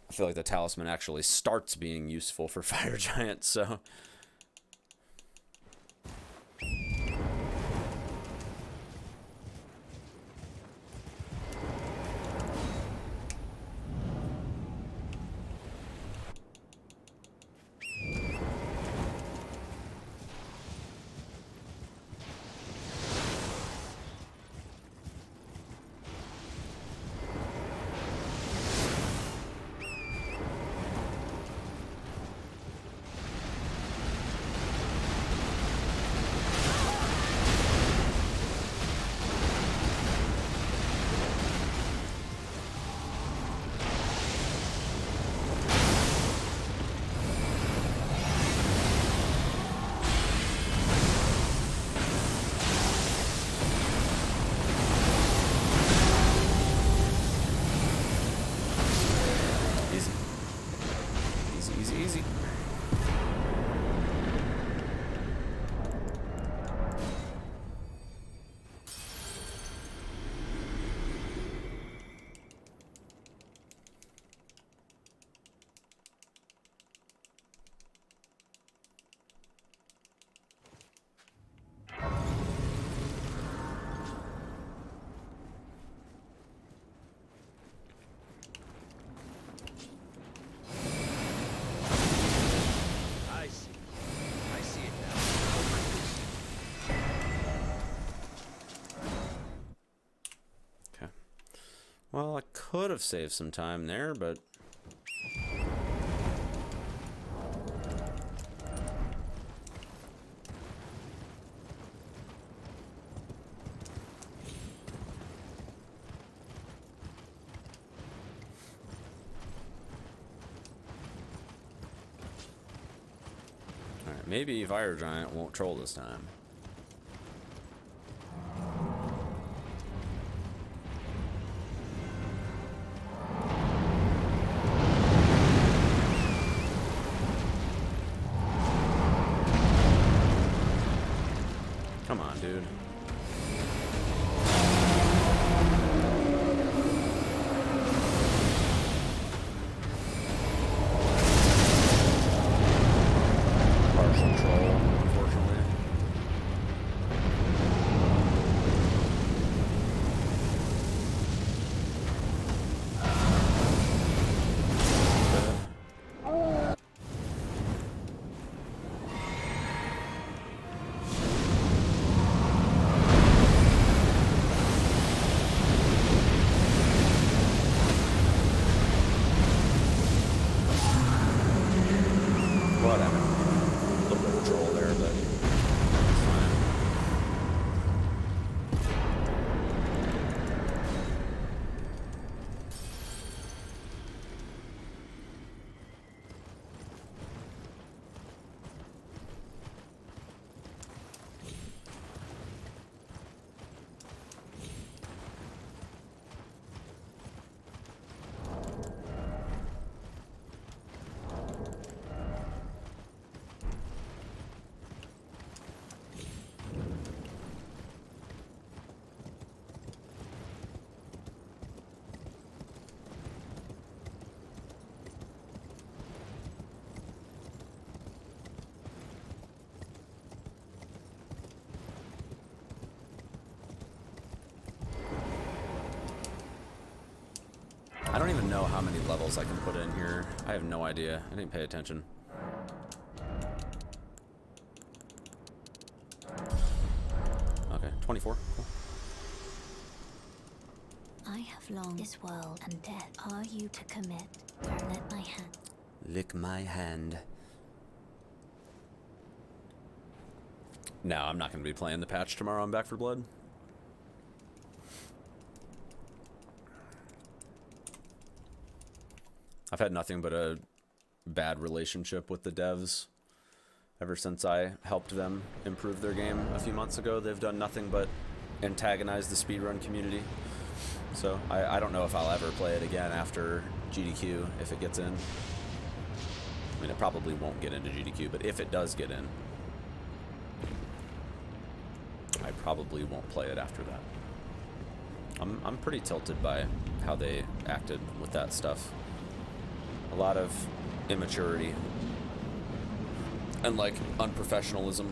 I feel like the talisman actually starts being useful for Fire Giant, so. Easy. Well, I could have saved some time there, but... Alright, maybe Fire Giant won't troll this time. Come on, dude. Partial troll, unfortunately. how many levels I can put in here. I have no idea. I didn't pay attention. Okay, 24. Cool. I have longed this world and death. Are you to commit? Let my hand. Lick my hand. No, I'm not going to be playing the patch tomorrow on Back for Blood. I've had nothing but a bad relationship with the devs ever since I helped them improve their game a few months ago. They've done nothing but antagonize the speedrun community. So I don't know if I'll ever play it again after GDQ, if it gets in. I mean, it probably won't get into GDQ, but if it does get in, I probably won't play it after that. I'm pretty tilted by how they acted with that stuff. A lot of immaturity and like unprofessionalism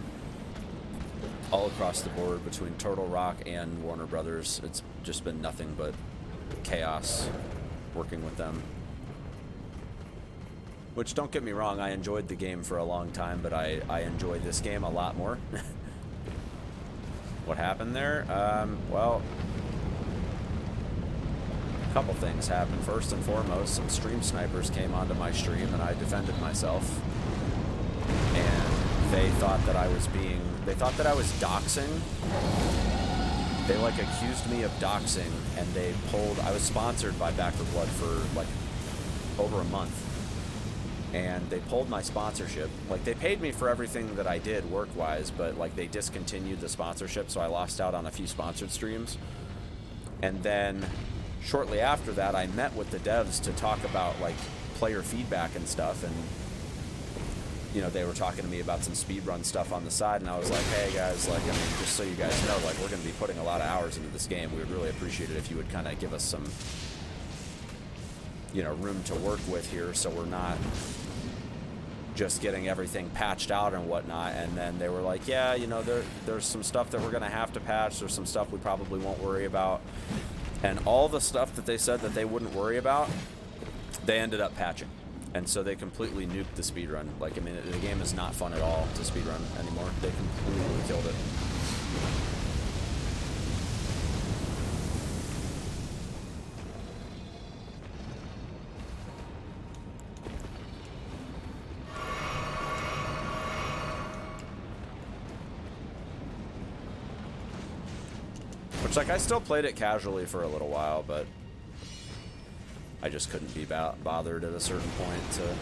all across the board between Turtle Rock and Warner Brothers. It's just been nothing but chaos working with them. Which, don't get me wrong, I enjoyed the game for a long time, but I enjoy this game a lot more. What happened there? Well, a couple things happened. First and foremost, some stream snipers came onto my stream and I defended myself. And they thought that I was doxing. They like accused me of doxing, and they pulled, I was sponsored by Back for Blood for like over a month. And they pulled my sponsorship. Like, they paid me for everything that I did work-wise, but like they discontinued the sponsorship, so I lost out on a few sponsored streams. And then shortly after that, I met with the devs to talk about like player feedback and stuff, and you know, they were talking to me about some speedrun stuff on the side, and I was like, hey guys, like, I mean, just so you guys know, like, we're going to be putting a lot of hours into this game. We would really appreciate it if you would kind of give us some, you know, room to work with here, so we're not just getting everything patched out and whatnot. And then they were like, yeah, you know, there's some stuff that we're going to have to patch. There's some stuff we probably won't worry about. And all the stuff that they said that they wouldn't worry about, they ended up patching. And so they completely nuked the speedrun. Like, I mean, the game is not fun at all to speedrun anymore. They completely killed it. Which, like, I still played it casually for a little while, but I just couldn't be bothered at a certain point to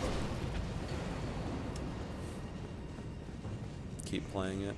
keep playing it.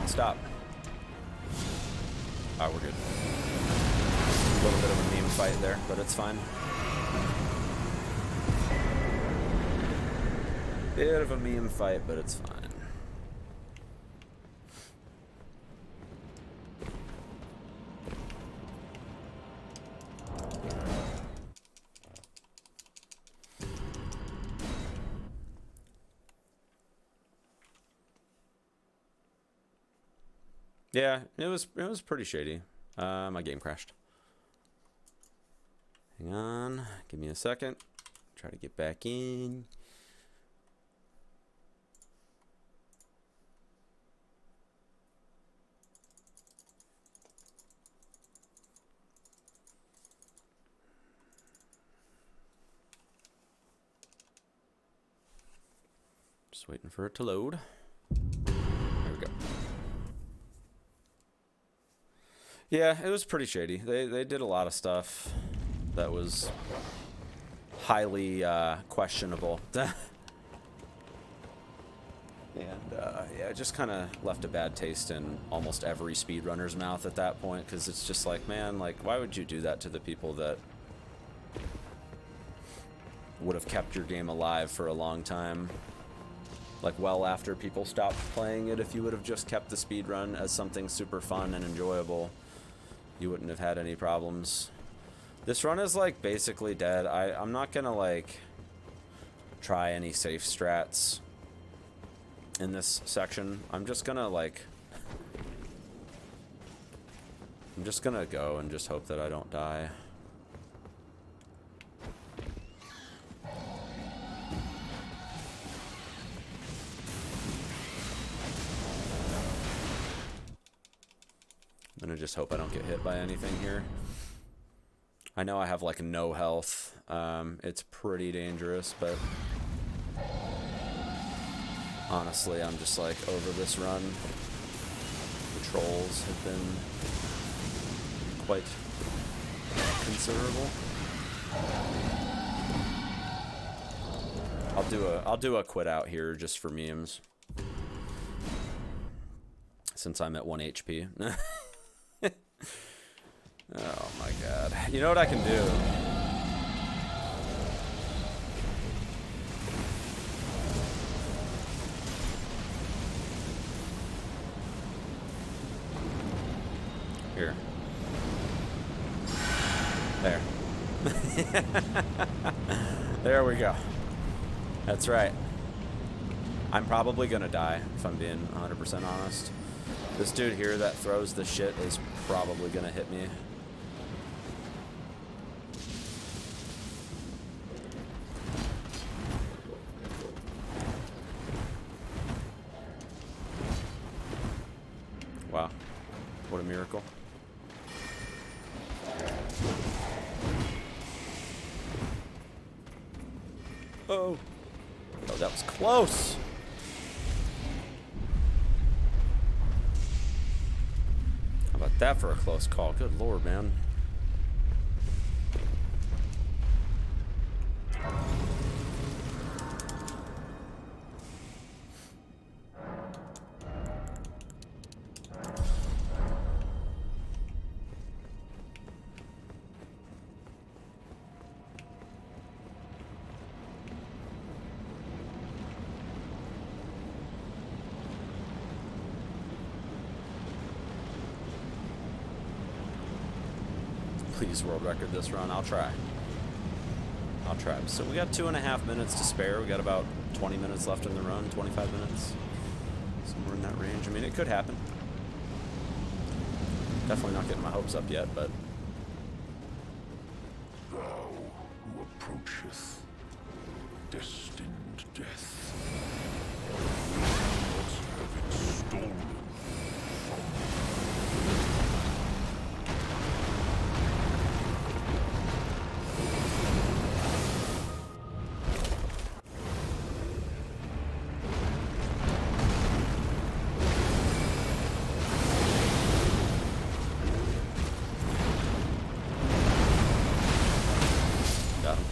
Stop. Oh, we're good. A little bit of a meme fight there, but it's fine. Bit of a meme fight, but it's fine. Yeah, it was pretty shady. My game crashed. Hang on, give me a second. Try to get back in. Just waiting for it to load. There we go. Yeah, it was pretty shady. They did a lot of stuff that was highly questionable. And yeah, it just kind of left a bad taste in almost every speedrunner's mouth at that point, because it's just like, man, like, why would you do that to the people that would have kept your game alive for a long time? Like, well after people stopped playing it, if you would have just kept the speedrun as something super fun and enjoyable, you wouldn't have had any problems. This run is, like, basically dead. I'm not gonna, like, try any safe strats in this section. I'm just gonna, like... I'm just gonna go and just hope that I don't die. I'm gonna just hope I don't get hit by anything here. I know I have, like, no health. It's pretty dangerous, but... honestly, I'm just, like, over this run. The trolls have been quite considerable. I'll do a quit out here just for memes. Since I'm at 1 HP. Oh my god. You know what I can do? Here. There. There we go. That's right. I'm probably gonna die, if I'm being 100% honest. This dude here that throws the shit is probably gonna hit me. Wow. What a miracle. Oh. Oh, that was close. How about that for a close call? Good lord, man. Please world record this run. I'll try. I'll try. So we got 2.5 minutes to spare. We got about 20 minutes left in the run, 25 minutes. Somewhere in that range. I mean, it could happen. Definitely not getting my hopes up yet, but... Thou who approacheth destined death, what have it stolen from got him.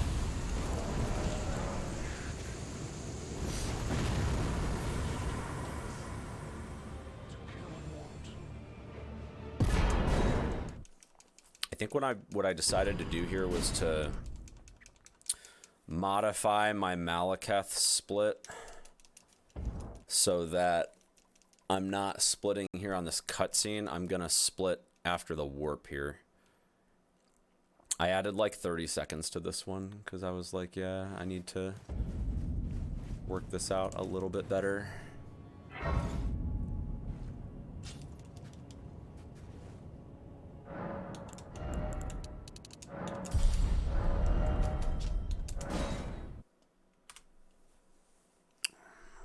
I think what I decided to do here was to modify my Malekith split so that I'm not splitting here on this cutscene. I'm gonna split after the warp here. I added like 30 seconds to this one because I was like, yeah, I need to work this out a little bit better.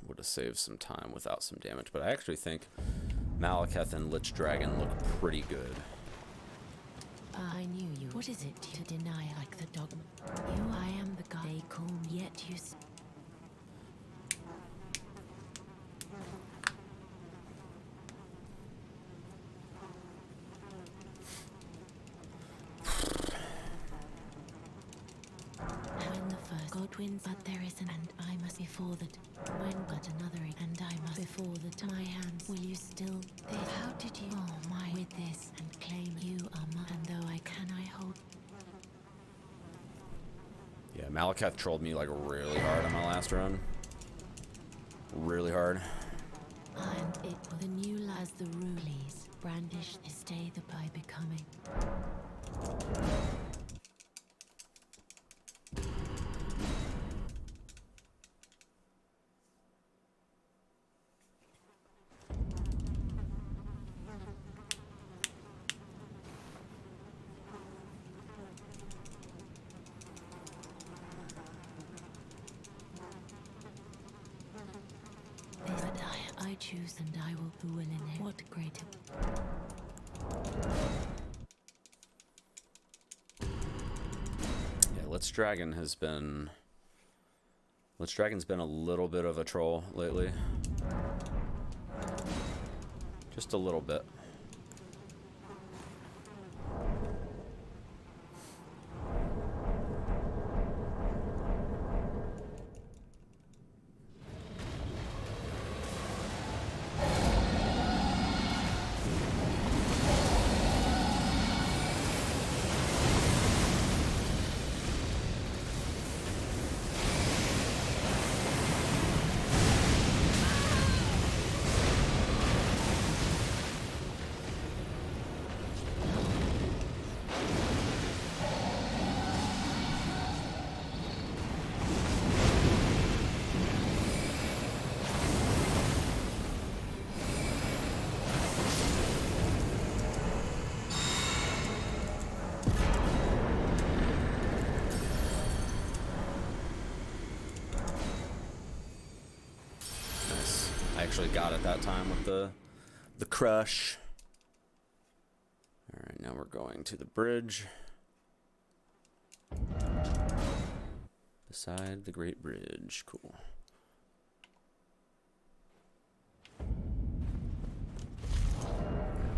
Would have saved some time without some damage, but I actually think Malekith and Lich Dragon look pretty good. I knew you. What is it to deny like the dog? You, I am the guy they call, yet you... God wins, but there is an and I must before that. When but another and I must before that. My hands, will you still this? How did you? Oh my, with this and claim you are mine. And though I can, I hold. Yeah, Malakath trolled me like really hard on my last run. Really hard. And it was the new as the rulies brandished his stay the by becoming. But I choose and I will who will in it. What greater? Yeah, Let's Dragon has been... Let's Dragon's been a little bit of a troll lately. Just a little bit. Actually got it that time with the crush. All right, now we're going to the bridge beside the Great Bridge. Cool.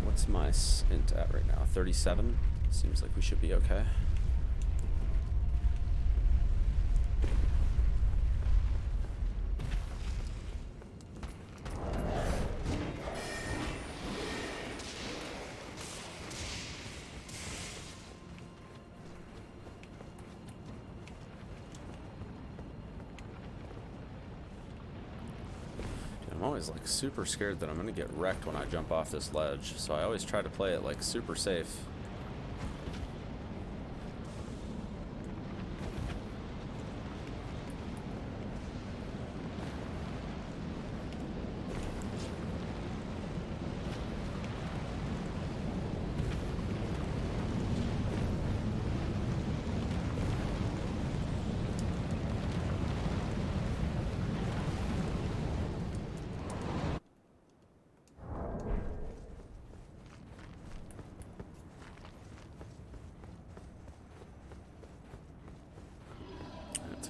What's my int at right now? 37. Seems like we should be okay. I'm always like super scared that I'm gonna get wrecked when I jump off this ledge, so I always try to play it like super safe.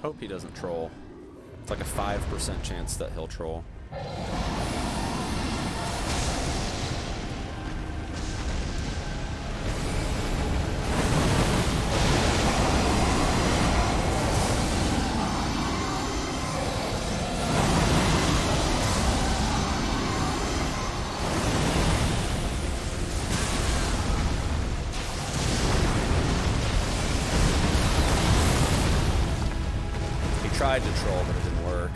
Hope he doesn't troll. It's like a 5% chance that he'll troll. Tried to troll, but it didn't work.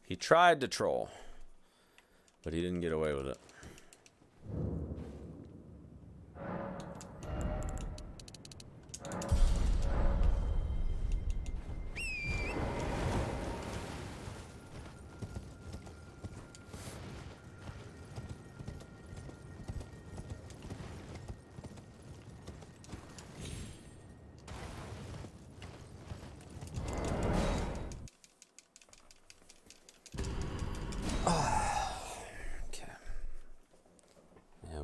He tried to troll, but he didn't get away with it.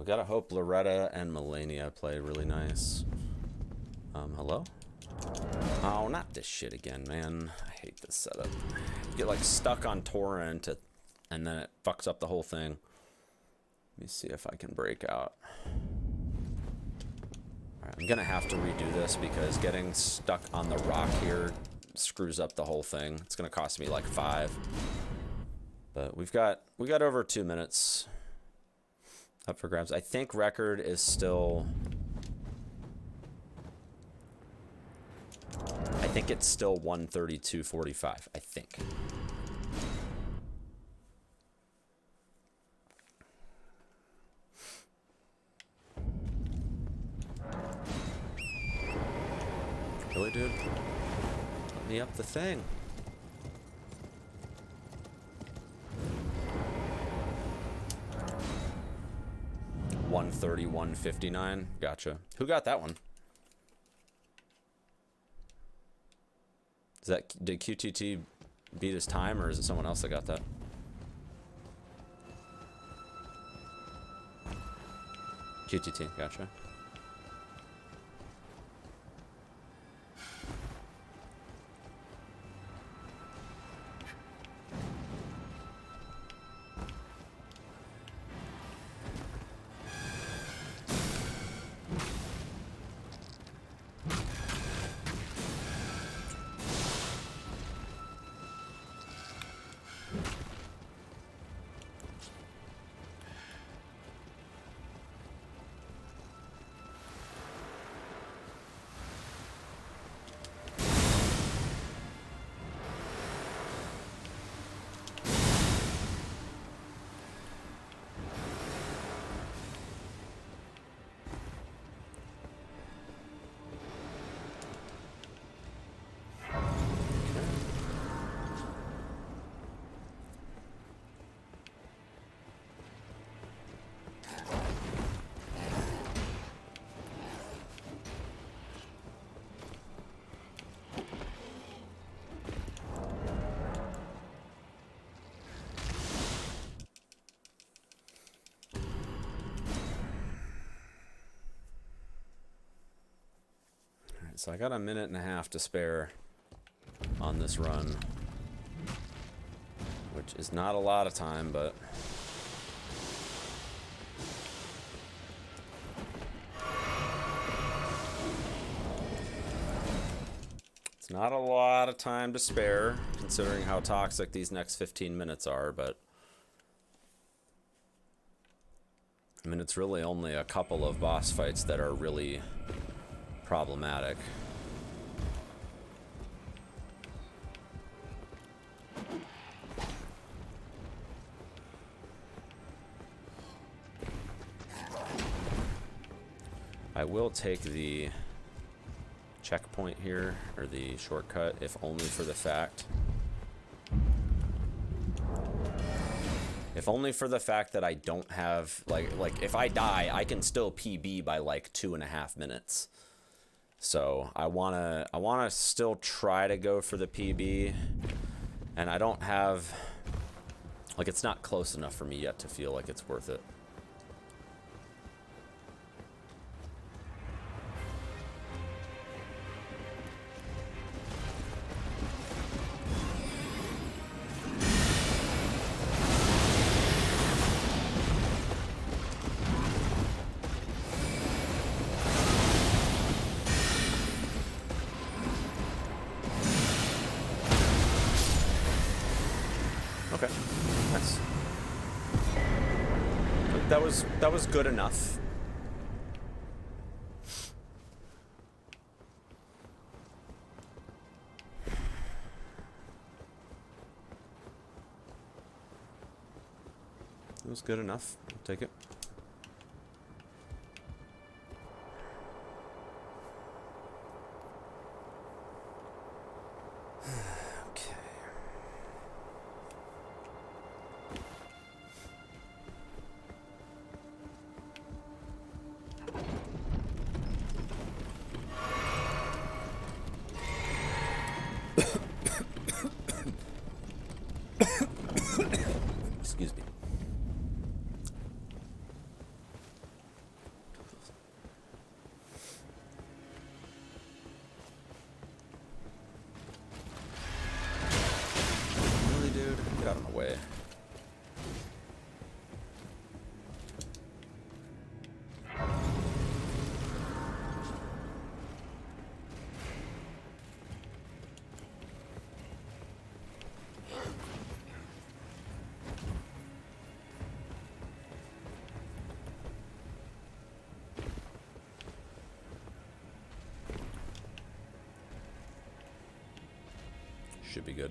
Gotta hope Loretta and Melania play really nice. Hello? No, not this shit again, man. I hate this setup. You get like stuck on torrent and then it fucks up the whole thing. Let me see if I can break out. Alright, I'm gonna have to redo this because getting stuck on the rock here screws up the whole thing. It's gonna cost me like 5. But we got over 2 minutes up for grabs. I think record is still... I think it's still 132.45, I think. Really, dude? Let me up the thing. $131.59. Gotcha. Who got that one? Is that, did QTT beat his time, or is it someone else that got that? QTT, gotcha. So I got a minute and a half to spare on this run, which is not a lot of time, but it's not a lot of time to spare considering how toxic these next 15 minutes are. But I mean, it's really only a couple of boss fights that are really problematic. I will take the checkpoint here, or the shortcut, if only for the fact that I don't have like if I die, I can still PB by like 2.5 minutes. So I wanna still try to go for the PB, and I don't have, like, it's not close enough for me yet to feel like it's worth it. Okay, nice. That was good enough. It was good enough. I'll take it. Excuse me. Should be good.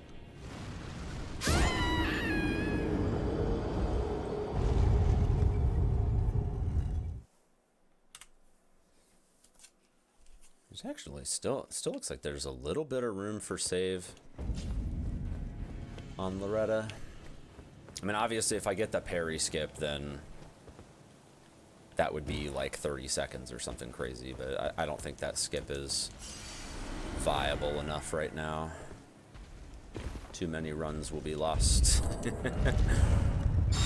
There's actually still looks like there's a little bit of room for save on Loretta. I mean, obviously, if I get the parry skip, then that would be like 30 seconds or something crazy, but I don't think that skip is viable enough right now. Too many runs will be lost.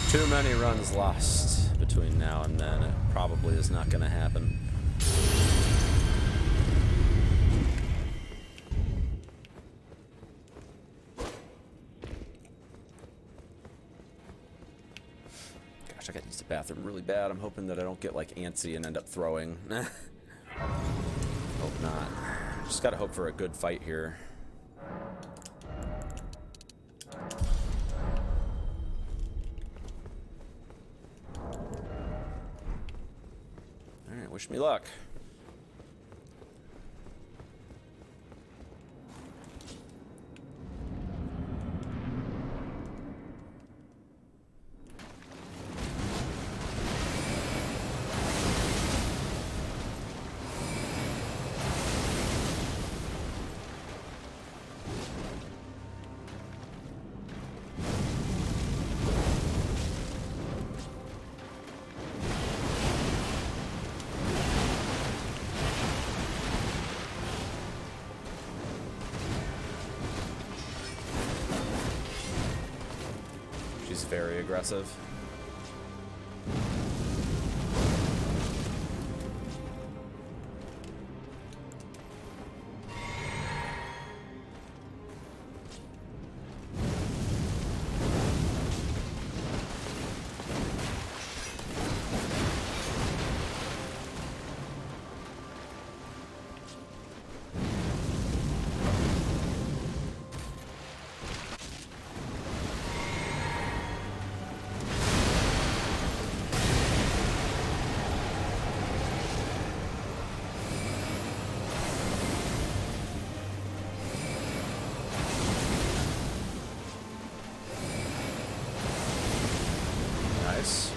Too many runs lost between now and then. It probably is not going to happen. Gosh, I gotta use the bathroom really bad. I'm hoping that I don't get like antsy and end up throwing. Hope not. Just gotta hope for a good fight here. Alright, wish me luck. She's very aggressive. Nice.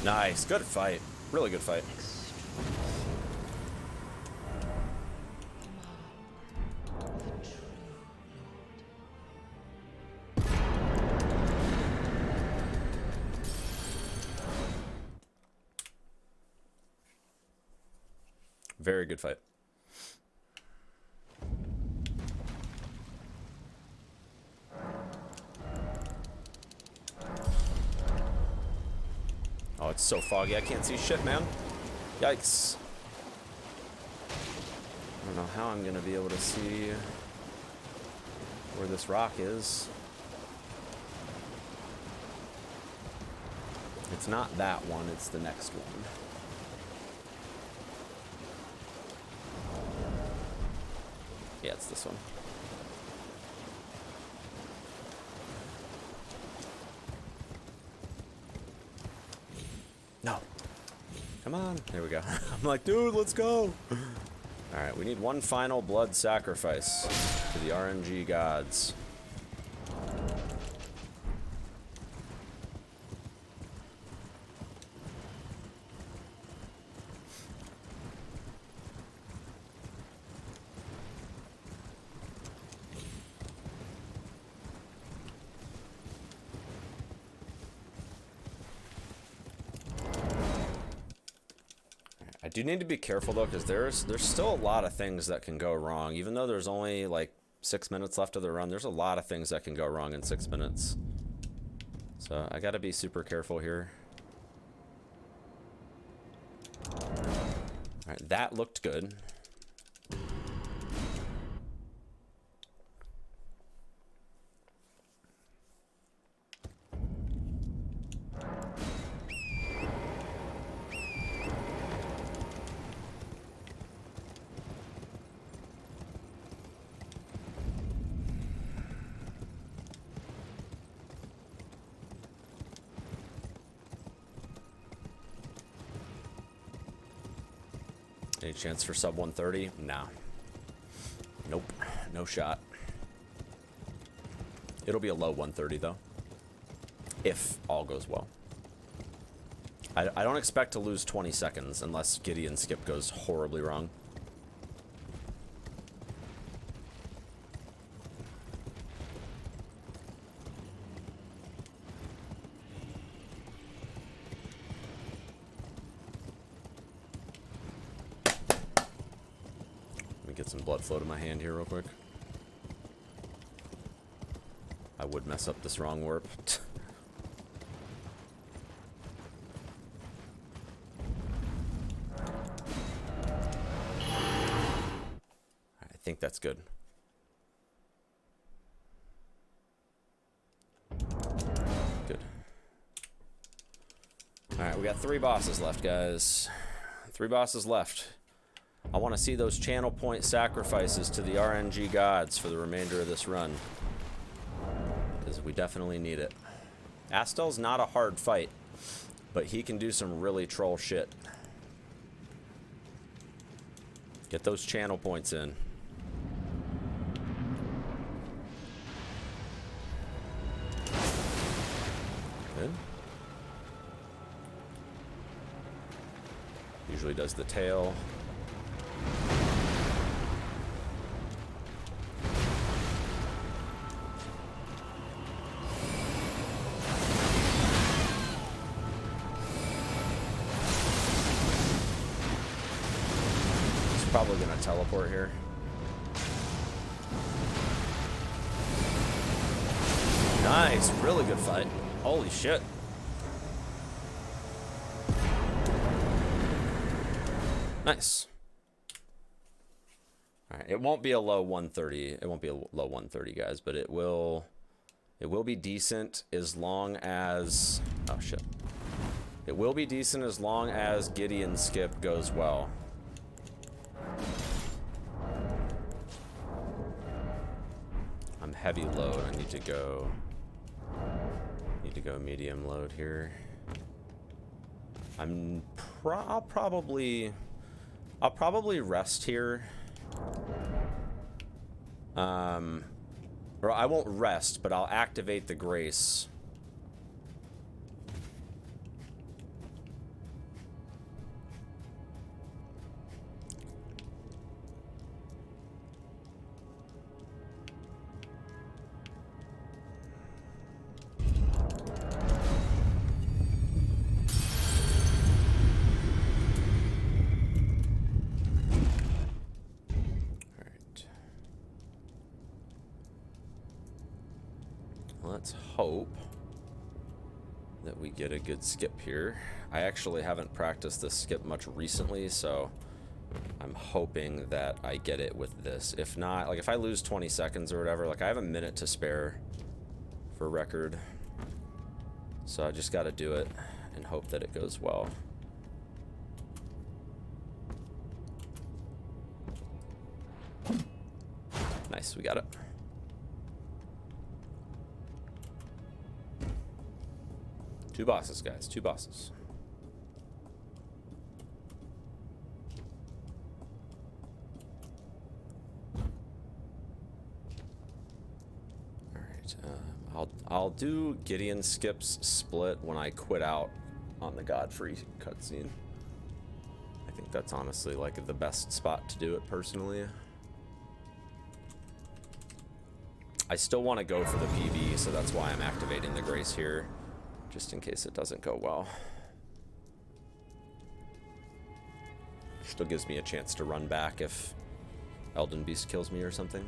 Nice. Good fight. Really good fight. Very good fight. Oh, it's so foggy. I can't see shit, man. Yikes. I don't know how I'm going to be able to see where this rock is. It's not that one. It's the next one. Yeah, it's this one. No. Come on. There we go. I'm like, dude, let's go. Alright, we need one final blood sacrifice to the RNG gods. I do need to be careful though, because there's still a lot of things that can go wrong. Even though there's only like 6 minutes left of the run, there's a lot of things that can go wrong in 6 minutes. So I gotta be super careful here. Alright, that looked good. Any chance for sub 130? Nah. Nope. No shot. It'll be a low 130 though. If all goes well. I don't expect to lose 20 seconds unless Gideon skip goes horribly wrong. Let me get some blood flow to my hand here real quick. I would mess up this wrong warp. I think that's good. Good. Alright, we got 3 bosses left, guys. 3 bosses left. I want to see those channel point sacrifices to the RNG gods for the remainder of this run. Because we definitely need it. Astel's not a hard fight, but he can do some really troll shit. Get those channel points in. Good. Usually does the tail. He's probably gonna teleport here. Nice, really good fight. Holy shit. Nice. Alright, it won't be a low 130. It won't be a low 130, guys, but it will be decent as long as... Oh, shit. It will be decent as long as Gideon skip goes well. I'm heavy load. I need to go... medium load here. I'll probably rest here. Or I won't rest, but I'll activate the grace. Let's hope that we get a good skip here. I actually haven't practiced this skip much recently, so I'm hoping that I get it with this. If not, like if I lose 20 seconds or whatever, like I have a minute to spare for record. So I just got to do it and hope that it goes well. Nice, we got it. Two bosses, guys. Two bosses. Alright, I'll do Gideon skips split when I quit out on the Godfrey cutscene. I think that's honestly like the best spot to do it personally. I still want to go for the PB, so that's why I'm activating the grace here. Just in case it doesn't go well. Still gives me a chance to run back if Elden Beast kills me or something.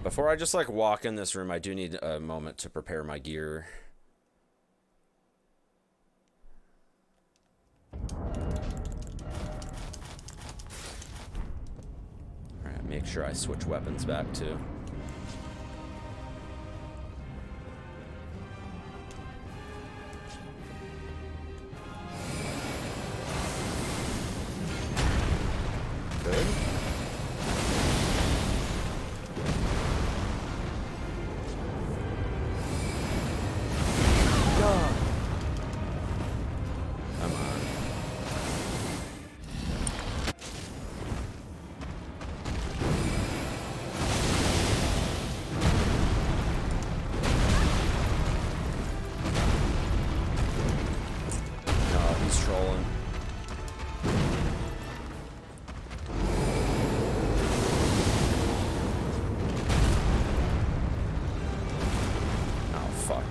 Before I just like walk in this room, I do need a moment to prepare my gear. Alright, make sure I switch weapons back too.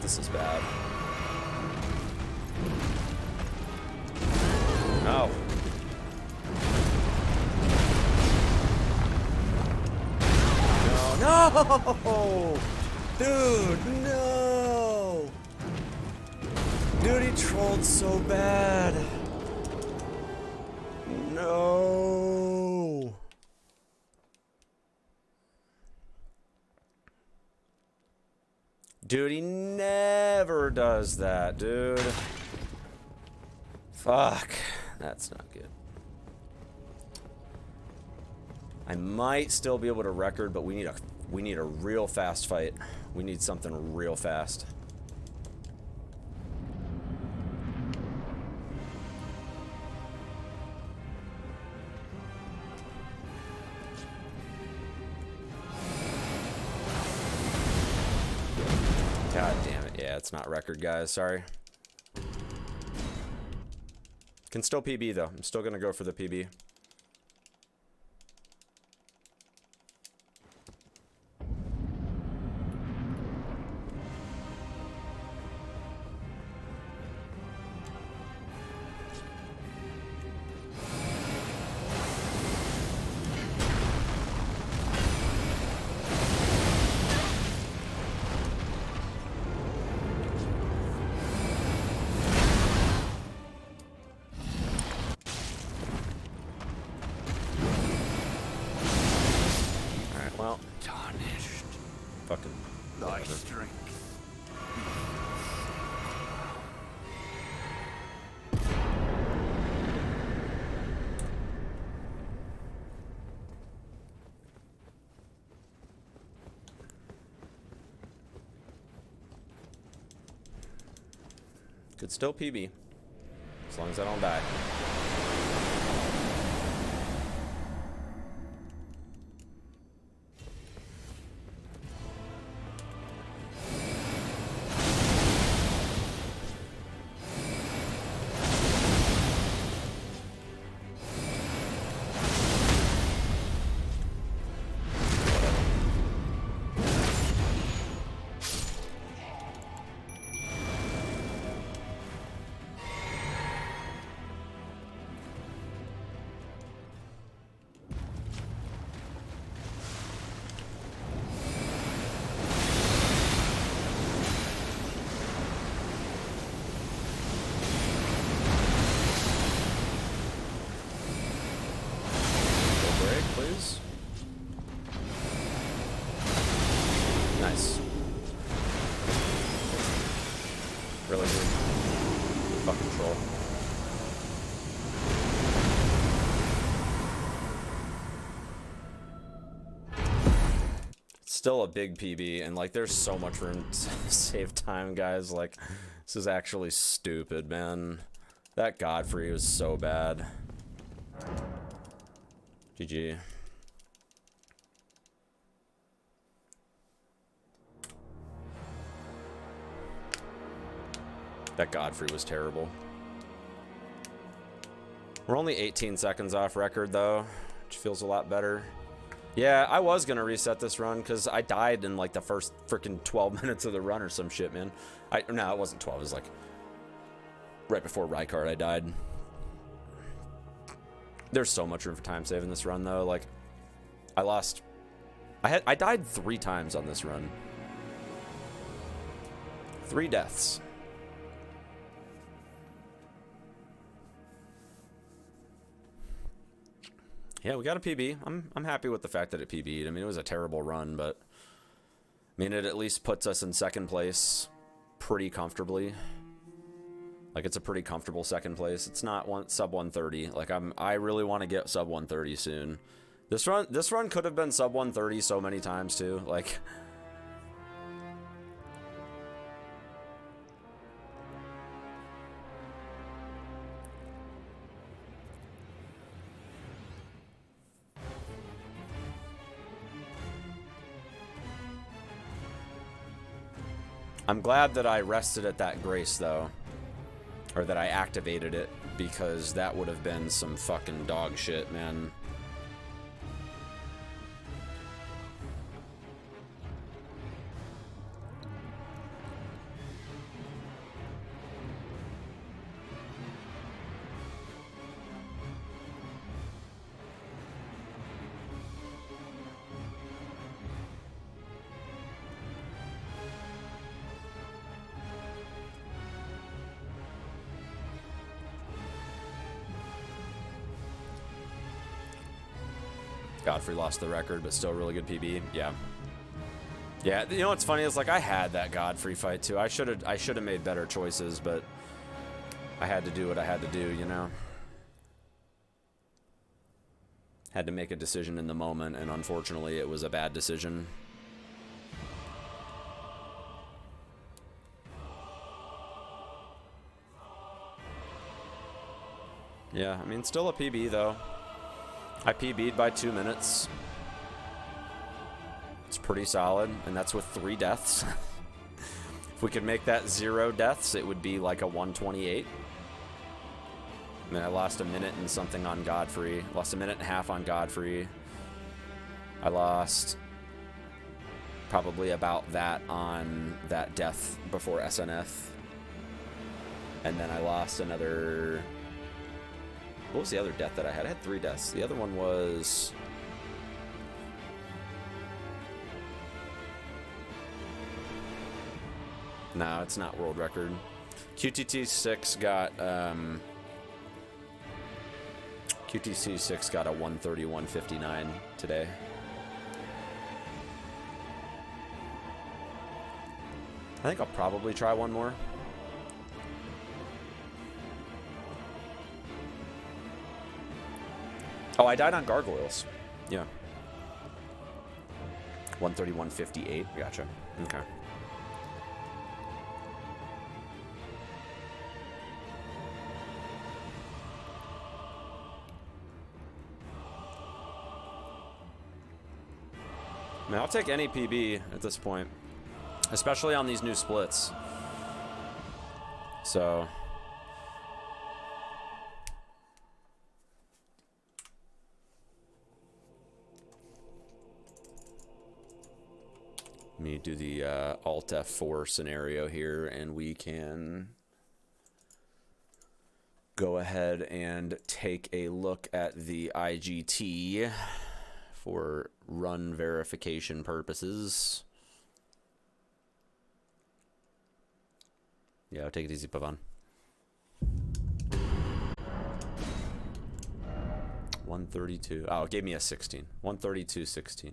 This is bad. No. No! Dude, no! Dude, he trolled so bad. No! Dude, he never does that, dude. Fuck. That's not good. I might still be able to record, but we need a real fast fight. We need something real fast. God damn it. Yeah, it's not record, guys. Sorry. Can still PB, though. I'm still going to go for the PB. Well, Tarnished. fucking Thy whatever. strength. Could still PB. As long as I don't die. Break, please. Nice. Really good. Fucking troll. Still a big PB, and like there's so much room to save time, guys. Like, this is actually stupid, man. That Godfrey was so bad. GG. That Godfrey was terrible. We're only 18 seconds off record, though, which feels a lot better. Yeah, I was gonna reset this run because I died in like the first freaking 12 minutes of the run or some shit, man. No, it wasn't 12. It was like right before Rykard I died. There's so much room for time saving this run, though. Like, I died 3 times on this run. 3 deaths. Yeah, we got a PB. I'm happy with the fact that it PB'd. I mean, it was a terrible run, but I mean, it at least puts us in second place pretty comfortably. Like, it's a pretty comfortable second place. It's not sub 130. Like, I really want to get sub 130 soon. This run could have been sub 130 so many times too. Like, I'm glad that I rested at that grace, though. Or that I activated it, because that would have been some fucking dog shit, man. Godfrey lost the record, but still really good PB. Yeah. Yeah, you know what's funny is like I had that Godfrey fight too. I should have made better choices, but I had to do what I had to do, you know. Had to make a decision in the moment, and unfortunately it was a bad decision. Yeah, I mean, still a PB though. I PB'd by 2 minutes. It's pretty solid, and that's with 3 deaths. If we could make that 0 deaths, it would be like a 128. I mean, I lost a minute and something on Godfrey. Lost a minute and a half on Godfrey. I lost probably about that on that death before SNF. And then I lost another... What was the other death that I had? I had 3 deaths. The other one was... No, it's not world record. QTT6 got... QTC6 got a 131.59 today. I think I'll probably try one more. Oh, I died on gargoyles. Yeah. 131.58. Gotcha. Okay. I mean, I'll take any PB at this point, especially on these new splits. So... Let me do the Alt F4 scenario here, and we can go ahead and take a look at the IGT for run verification purposes. Yeah, take it easy, Pavan. 132. Oh, it gave me a 16. 132.16.